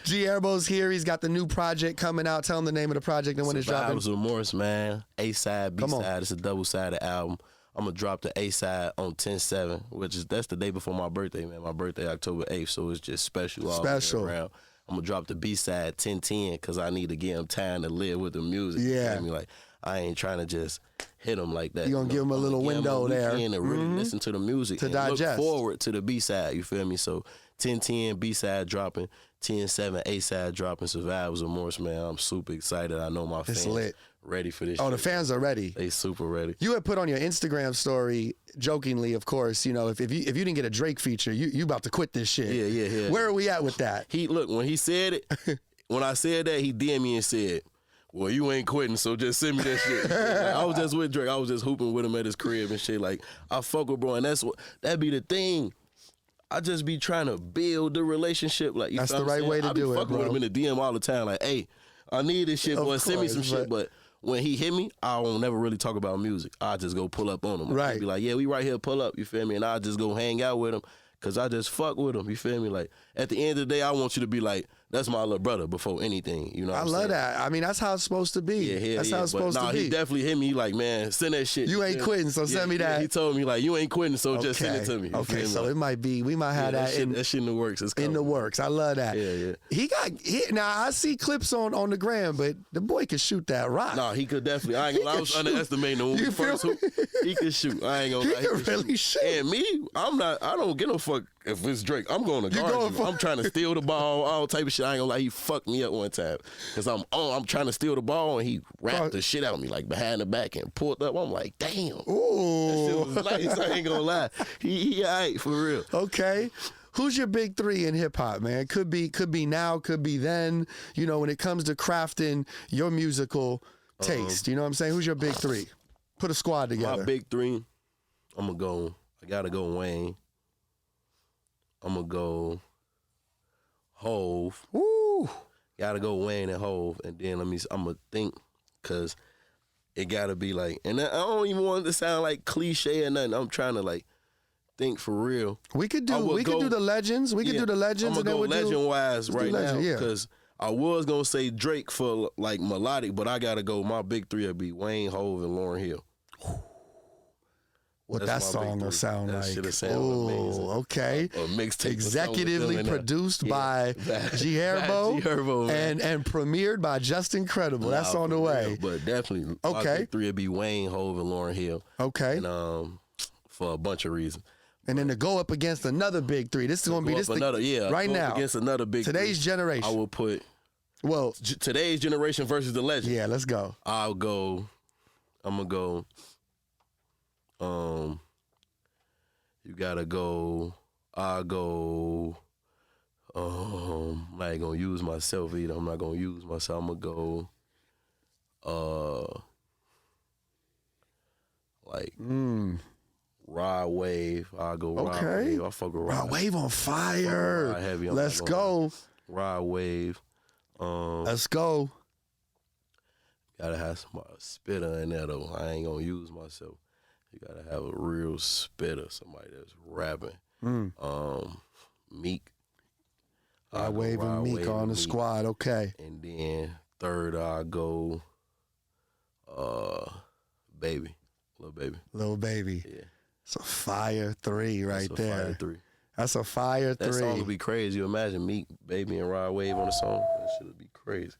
G Herbo's here. He's got the new project coming out. Tell him the name of the project and when it's dropping. Survival's Remorse, man. A-side, Come on. B-side. It's a double-sided album. I'm going to drop the A-side on 10/7, that's the day before my birthday, man. My birthday, October 8th, so it's just special all the way Special. around. I'm going to drop the B-side 10/10 because I need to give him time to live with the music. Yeah. You feel me? Like, I ain't trying to just hit him like that. You gonna give him a little window there. And really listen to the music To and digest. look forward to the B-side, you feel me? So 10/10 B-side dropping, 10/7 A-side dropping, Survival's Remorse, man. I'm super excited. I know my It's fans lit. ready for this Oh, shit. the fans are ready. They super ready. You had put on your Instagram story, jokingly, of course, you know, if you didn't get a Drake feature, you about to quit this shit. Yeah. Where are we at with that? Look, when he said it, when I said that, he DM'd me and said, well, you ain't quitting, so just send me that shit. Like, I was just with Drake. I was just hooping with him at his crib and shit. Like, I fuck with bro, and that be the thing. I just be trying to build the relationship. Like, you That's feel the what I'm right saying? way to I be do it, fucking with bro. him in the DM all the time. Like, hey, I need this shit, Of boy. Send me some course, shit. But when he hit me, I won't never really talk about music. I just go pull up on him. Right. I'll be like, yeah, we right here, pull up. You feel me? And I just go hang out with him because I just fuck with him. You feel me? Like, at the end of the day, I want you to be like, that's my little brother before anything. You know what I I'm love saying? that. I mean, that's how it's supposed to be. Yeah, that's how it's supposed to be. He definitely hit me like, man, send that shit. You ain't quitting, so send me that. He told me like, you ain't quitting, so just send it to me. Okay, so it might be, we might have that shit in the works. It's in the works. I love that. Yeah. He got hit. Now I see clips on the gram, but the boy can shoot that rock. No, he could definitely. I ain't gonna lie, I was underestimating him when we first hooped. He could shoot. I ain't gonna lie. He can really shoot. And me, I don't get no fuck if it's Drake. I'm going to guard you. I'm trying to steal the ball, all type of shit. I ain't gonna lie, he fucked me up one time. Cause I'm trying to steal the ball and he wrapped the shit out of me like behind the back and pulled up. I'm like, damn. Ooh. That shit was nice. I ain't gonna lie. He all right, for real. Okay. Who's your big three in hip hop, man? Could be now, could be then. You know, when it comes to crafting your musical taste, you know what I'm saying? Who's your big three? Put a squad together. My big three, I gotta go Wayne. I'm gonna go Hove. Woo. Gotta go Wayne and Hove, and then I'm gonna think, cause it gotta be like, and I don't even want it to sound like cliche or nothing. I'm trying to like think for real. We could do the legends. We could do the legends. I'm gonna go legend wise right now, yeah. because I was gonna say Drake for like melodic, but I gotta go. My big three would be Wayne, Hove, and Lauryn Hill. What that song will sound like. Amazing. Okay. A mixtape. Executively produced by G Herbo, and premiered by Just Incredible. That's on the way. Real, but definitely, my big three would be Wayne, Hove, and Lauryn Hill. Okay. And for a bunch of reasons. And then to go up against another big three. This is going to be this right now. Against another big today's generation. I will put today's generation versus the legend. Yeah, let's go. I'm gonna go. You gotta go. I'll go. I'm not gonna use myself either. I'm not gonna use myself. I'm gonna go. Rod Wave. I'll go Rod Wave. I fuck with Rod Wave on fire. Rod heavy. Let's go. Rod Wave. Let's go. Gotta have some spitter in there though. I ain't gonna use myself. You gotta have a real spitter, somebody that's rapping. Meek. Rod Wave and Meek on the squad. Okay. And then third, I'll go Baby. Lil Baby. Yeah. It's a fire three right there. Fire three. That's a fire three. That song would be crazy. You imagine Meek, Baby, and Rod Wave on the song? That shit would be crazy.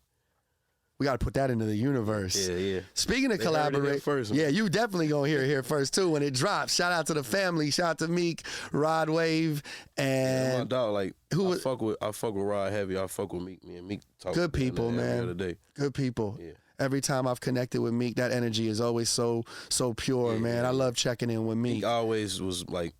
We got to put that into the universe. Yeah. Speaking of collaboration, you definitely gonna hear it here first too when it drops. Shout out to the family. Shout out to Meek, Rod Wave, and my dog. I fuck with Rod heavy. I fuck with Meek. Me and Meek talk. Good people, man. Every other day. Good people. Yeah. Every time I've connected with Meek, that energy is always so pure, man. I love checking in with Meek. Meek always was like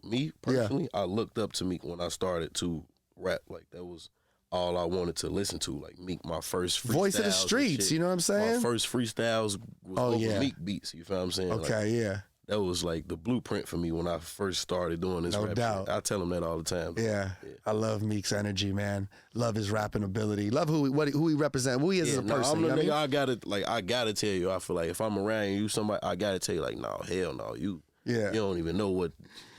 me personally. I looked up to Meek when I started to rap. Like that was all I wanted to listen to. Like Meek, my first freestyles voice of the streets. You know what I'm saying? My first freestyles was Meek beats. You feel what I'm saying? Okay, That was like the blueprint for me when I first started doing this. No rap doubt. shit. I tell him that all the time. Yeah. I love Meek's energy, man. Love his rapping ability. Love who he represents. Who he is as a person. I'm the nigga. I gotta tell you. I feel like if I'm around you, somebody, I gotta tell you, like, no, hell no, you don't even know what.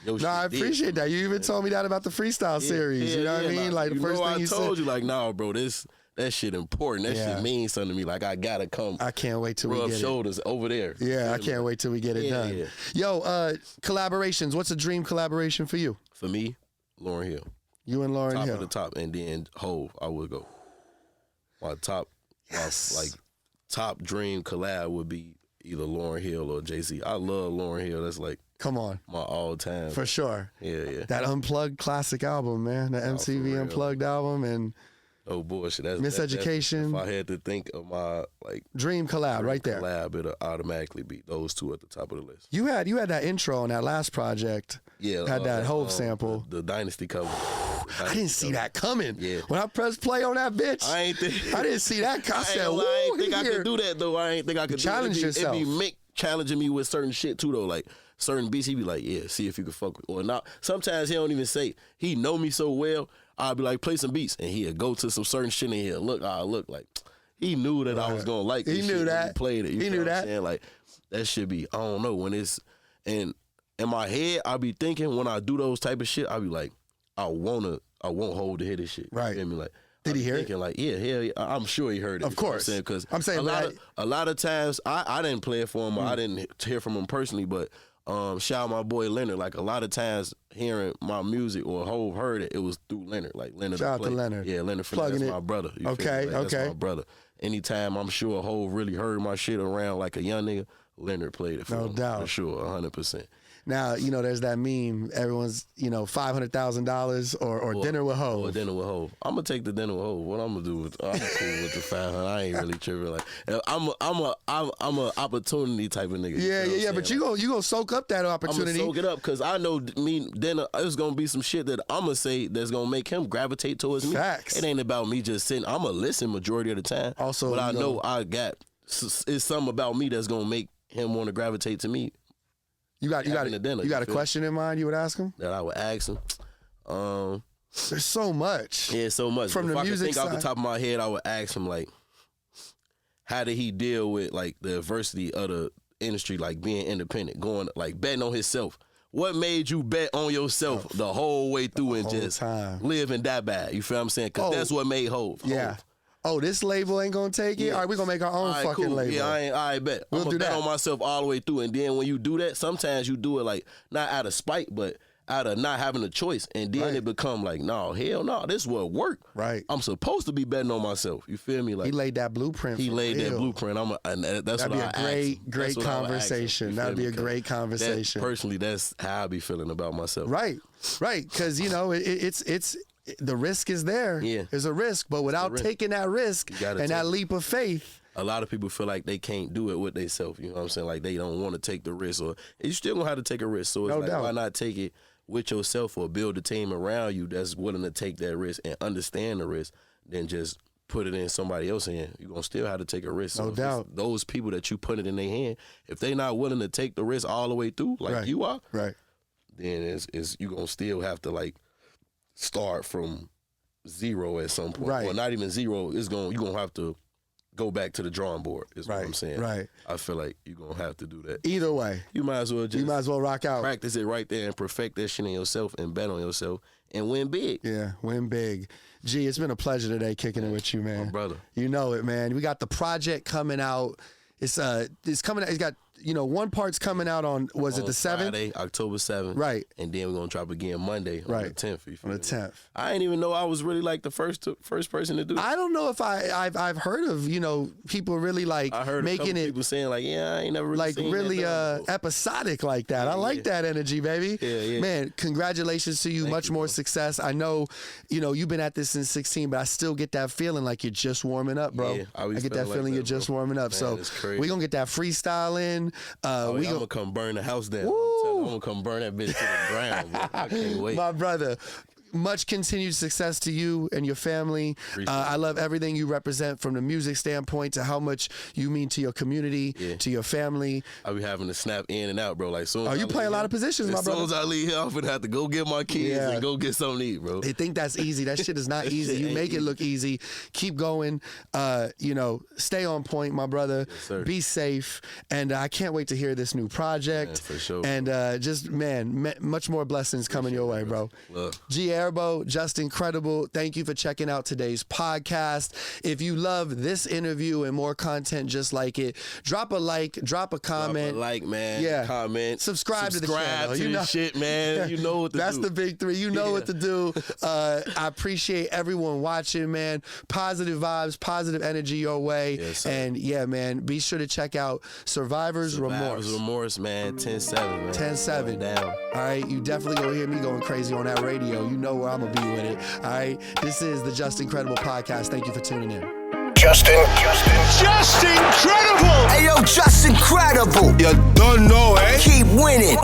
No, I appreciate that. You even told me that about the freestyle series. You know what I mean? Like the first thing you said. I told you, like, nah, bro, that shit important. That shit means something to me. Like, I gotta come. I can't wait till we get shoulders over there. Yeah, I can't wait till we get it done. Yeah. Yo, collaborations. What's a dream collaboration for you? For me, Lauryn Hill. You and Lauryn Hill. Top of the top, and then Hove. I would go. My top, top dream collab would be either Lauryn Hill or Jay-Z. I love Lauryn Hill. That's like. Come on. My all time. For sure. Yeah. That Unplugged classic album, man. The MTV Unplugged album and oh bullshit. That's Miseducation. If I had to think of my dream collab right there. Collab, it'll automatically be those two at the top of the list. You had that intro on that last project. Yeah. Had that Hove sample. The Dynasty cover. I didn't see that coming. Yeah. When I pressed play on that bitch, I didn't see that. I said, I ain't think I could do that though. I ain't think I could challenge yourself. It'd be Mick challenging me with certain shit too though. Like certain beats, he be like, yeah, see if you can fuck with. Or not. Sometimes he don't even say. He know me so well. I'll be like, play some beats, and he'll go to some certain shit, and he'll look like he knew that I was gonna like this. He knew shit that. When he played it. He knew that. Like that should be. I don't know when it's and in my head, I be thinking when I do those type of shit, I be like, I won't hold to hit this shit. Right. You feel me? Like Did he hear thinking, it? Like, yeah, I'm sure he heard it. Of course. Because I'm saying, a lot of times I didn't play it for him, or I didn't hear from him personally, but shout out my boy Leonard. Like, a lot of times hearing my music or Hov heard it, it was through Leonard. Like, Leonard. Shout out to Leonard. Yeah, Leonard. Plugging That's it. my brother. You Okay, feel me? Like, okay. That's my brother. Anytime I'm sure Hov really heard my shit around like a young nigga, Leonard played it for No him. doubt. For sure, 100%. Now, there's that meme. Everyone's, $500,000 or dinner with Hov. Or dinner with Hov. I'm gonna take the dinner with Hov. What I'm gonna do with? I'm cool with the 500. I ain't really tripping. Like, I'm a opportunity type of nigga. Yeah. But you gonna soak up that I'm opportunity. gonna soak it up because I know dinner. There's gonna be some shit that I'm gonna say that's gonna make him gravitate towards me. Facts. It ain't about me just sitting. I'm gonna listen majority of the time. Also, but I know it's something about me that's gonna make him want to gravitate to me. You got a question in mind you would ask him? That I would ask him. There's so much. Yeah, so much. From if the I music could think side. off the top of my head, I would ask him, like, how did he deal with, like, the adversity of the industry, like being independent, going, like, betting on himself. What made you bet on yourself the whole way through and just live and die by it? You feel what I'm saying? Because that's what made Hov. Yeah. Oh, this label ain't gonna take it? Yeah. All right, we're gonna make our own fucking label. Yeah, I bet. We'll I'm do gonna bet that. on myself all the way through. And then when you do that, sometimes you do it, like, not out of spite, but out of not having a choice. And then it become like, no, hell no, this will work. Right. I'm supposed to be betting on myself. You feel me? Like, He laid that blueprint. he for laid that real. blueprint. That's That'd what be I a ask him. great That's what I would ask him. conversation. You That'd feel be a me? great conversation. Personally, that's how I be feeling about myself. Right. Because it's the risk is there. Yeah. There's a risk, but without risk. taking that risk gotta and take that it. leap of faith. A lot of people feel like they can't do it with themselves. You know what I'm saying? Like, they don't want to take the risk, or you still gonna have to take a risk. So it's No like, doubt. why not take it with yourself or build a team around you that's willing to take that risk and understand the risk, than just put it in somebody else's hand. You're gonna still have to take a risk. No So if doubt. it's those people that you put it in their hand, if they not willing to take the risk all the way through, like Right. you are, Right. then it's you gonna still have to, like, start from zero at some point. Right. Or not even zero. You're gonna have to go back to the drawing board, is what I'm saying. Right. I feel like you're gonna have to do that. Either way, You might as well just you might as well rock out. practice it right there and perfect that shit in yourself and bet on yourself and win big. Yeah, win big. G, it's been a pleasure today kicking it with you, man. My brother. You know it, man. We got the project coming out. It's coming out. It's got, one part's coming out on, was it On the 7th? Friday, October 7th. Right. And then we're gonna drop again Monday on the 10th. You feel On the me? 10th. I didn't even know I was really like the first person to do it. I don't know if I've heard of, people really like I heard a making couple it people saying, like, yeah, I ain't never really like seen really that done before. episodic like that. I like that energy, baby. Yeah. Man, congratulations to you. Thank Much you, more bro. success. I know, you've been at this since 16, but I still get that feeling like you're just warming up, bro. Yeah, I I always get that felt like feeling that, you're just bro. warming up. Man, So it's crazy. we're gonna get that freestyle in. I'm gonna come burn the house down. I'm gonna come burn that bitch to the ground, bro. I can't wait. My brother, much continued success to you and your family. I love everything you represent from the music standpoint to how much you mean to your community, to your family. I be having to snap in and out, bro. Like, soon. Oh, you play a lot of positions, my As soon brother. as I leave here, I'm gonna have to go get my kids and go get something to eat, bro. They think that's easy. That shit is not easy. You ain't make it look easy. Keep going. Stay on point, my brother. sir. Be safe. And I can't wait to hear this new project. Yeah, for sure. And much more blessings coming your way, bro. Love. G. Herbo, just incredible. Thank you for checking out today's podcast. If you love this interview and more content just like it, drop a like, drop a comment. Drop a like, man. Yeah. Comment. Subscribe to the channel. To this shit, man. You know what to That's do. the big three. You know what to do. I appreciate everyone watching, man. Positive vibes, positive energy your way. Yes, sir. And yeah, man, be sure to check out Survivor's Remorse. Remorse, man. 10-7, man. 10-7. Down. All right, you definitely gonna hear me going crazy on that radio. You know where I'm gonna be with it. All right, this is the Just Incredible podcast. Thank you for tuning in. Just incredible! Hey yo, just incredible. You don't know, eh? Keep winning.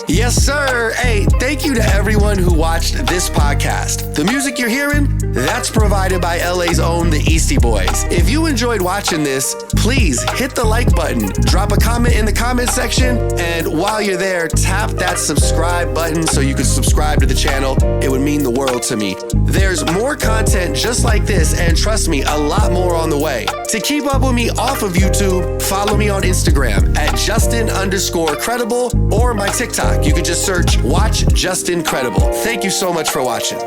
Yes, sir. Hey, thank you to everyone who watched this podcast. The music you're hearing, that's provided by LA's own The Eastie Boys. If you enjoyed watching this, please hit the like button, drop a comment in the comment section, and while you're there, tap that subscribe button so you can subscribe to the channel. It would mean the world to me. There's more content just like this, and trust me, a lot more on the way. To keep up with me off of YouTube, follow me on Instagram at Justin_credible or my TikTok. You can just search Watch Justin Credible. Thank you so much for watching.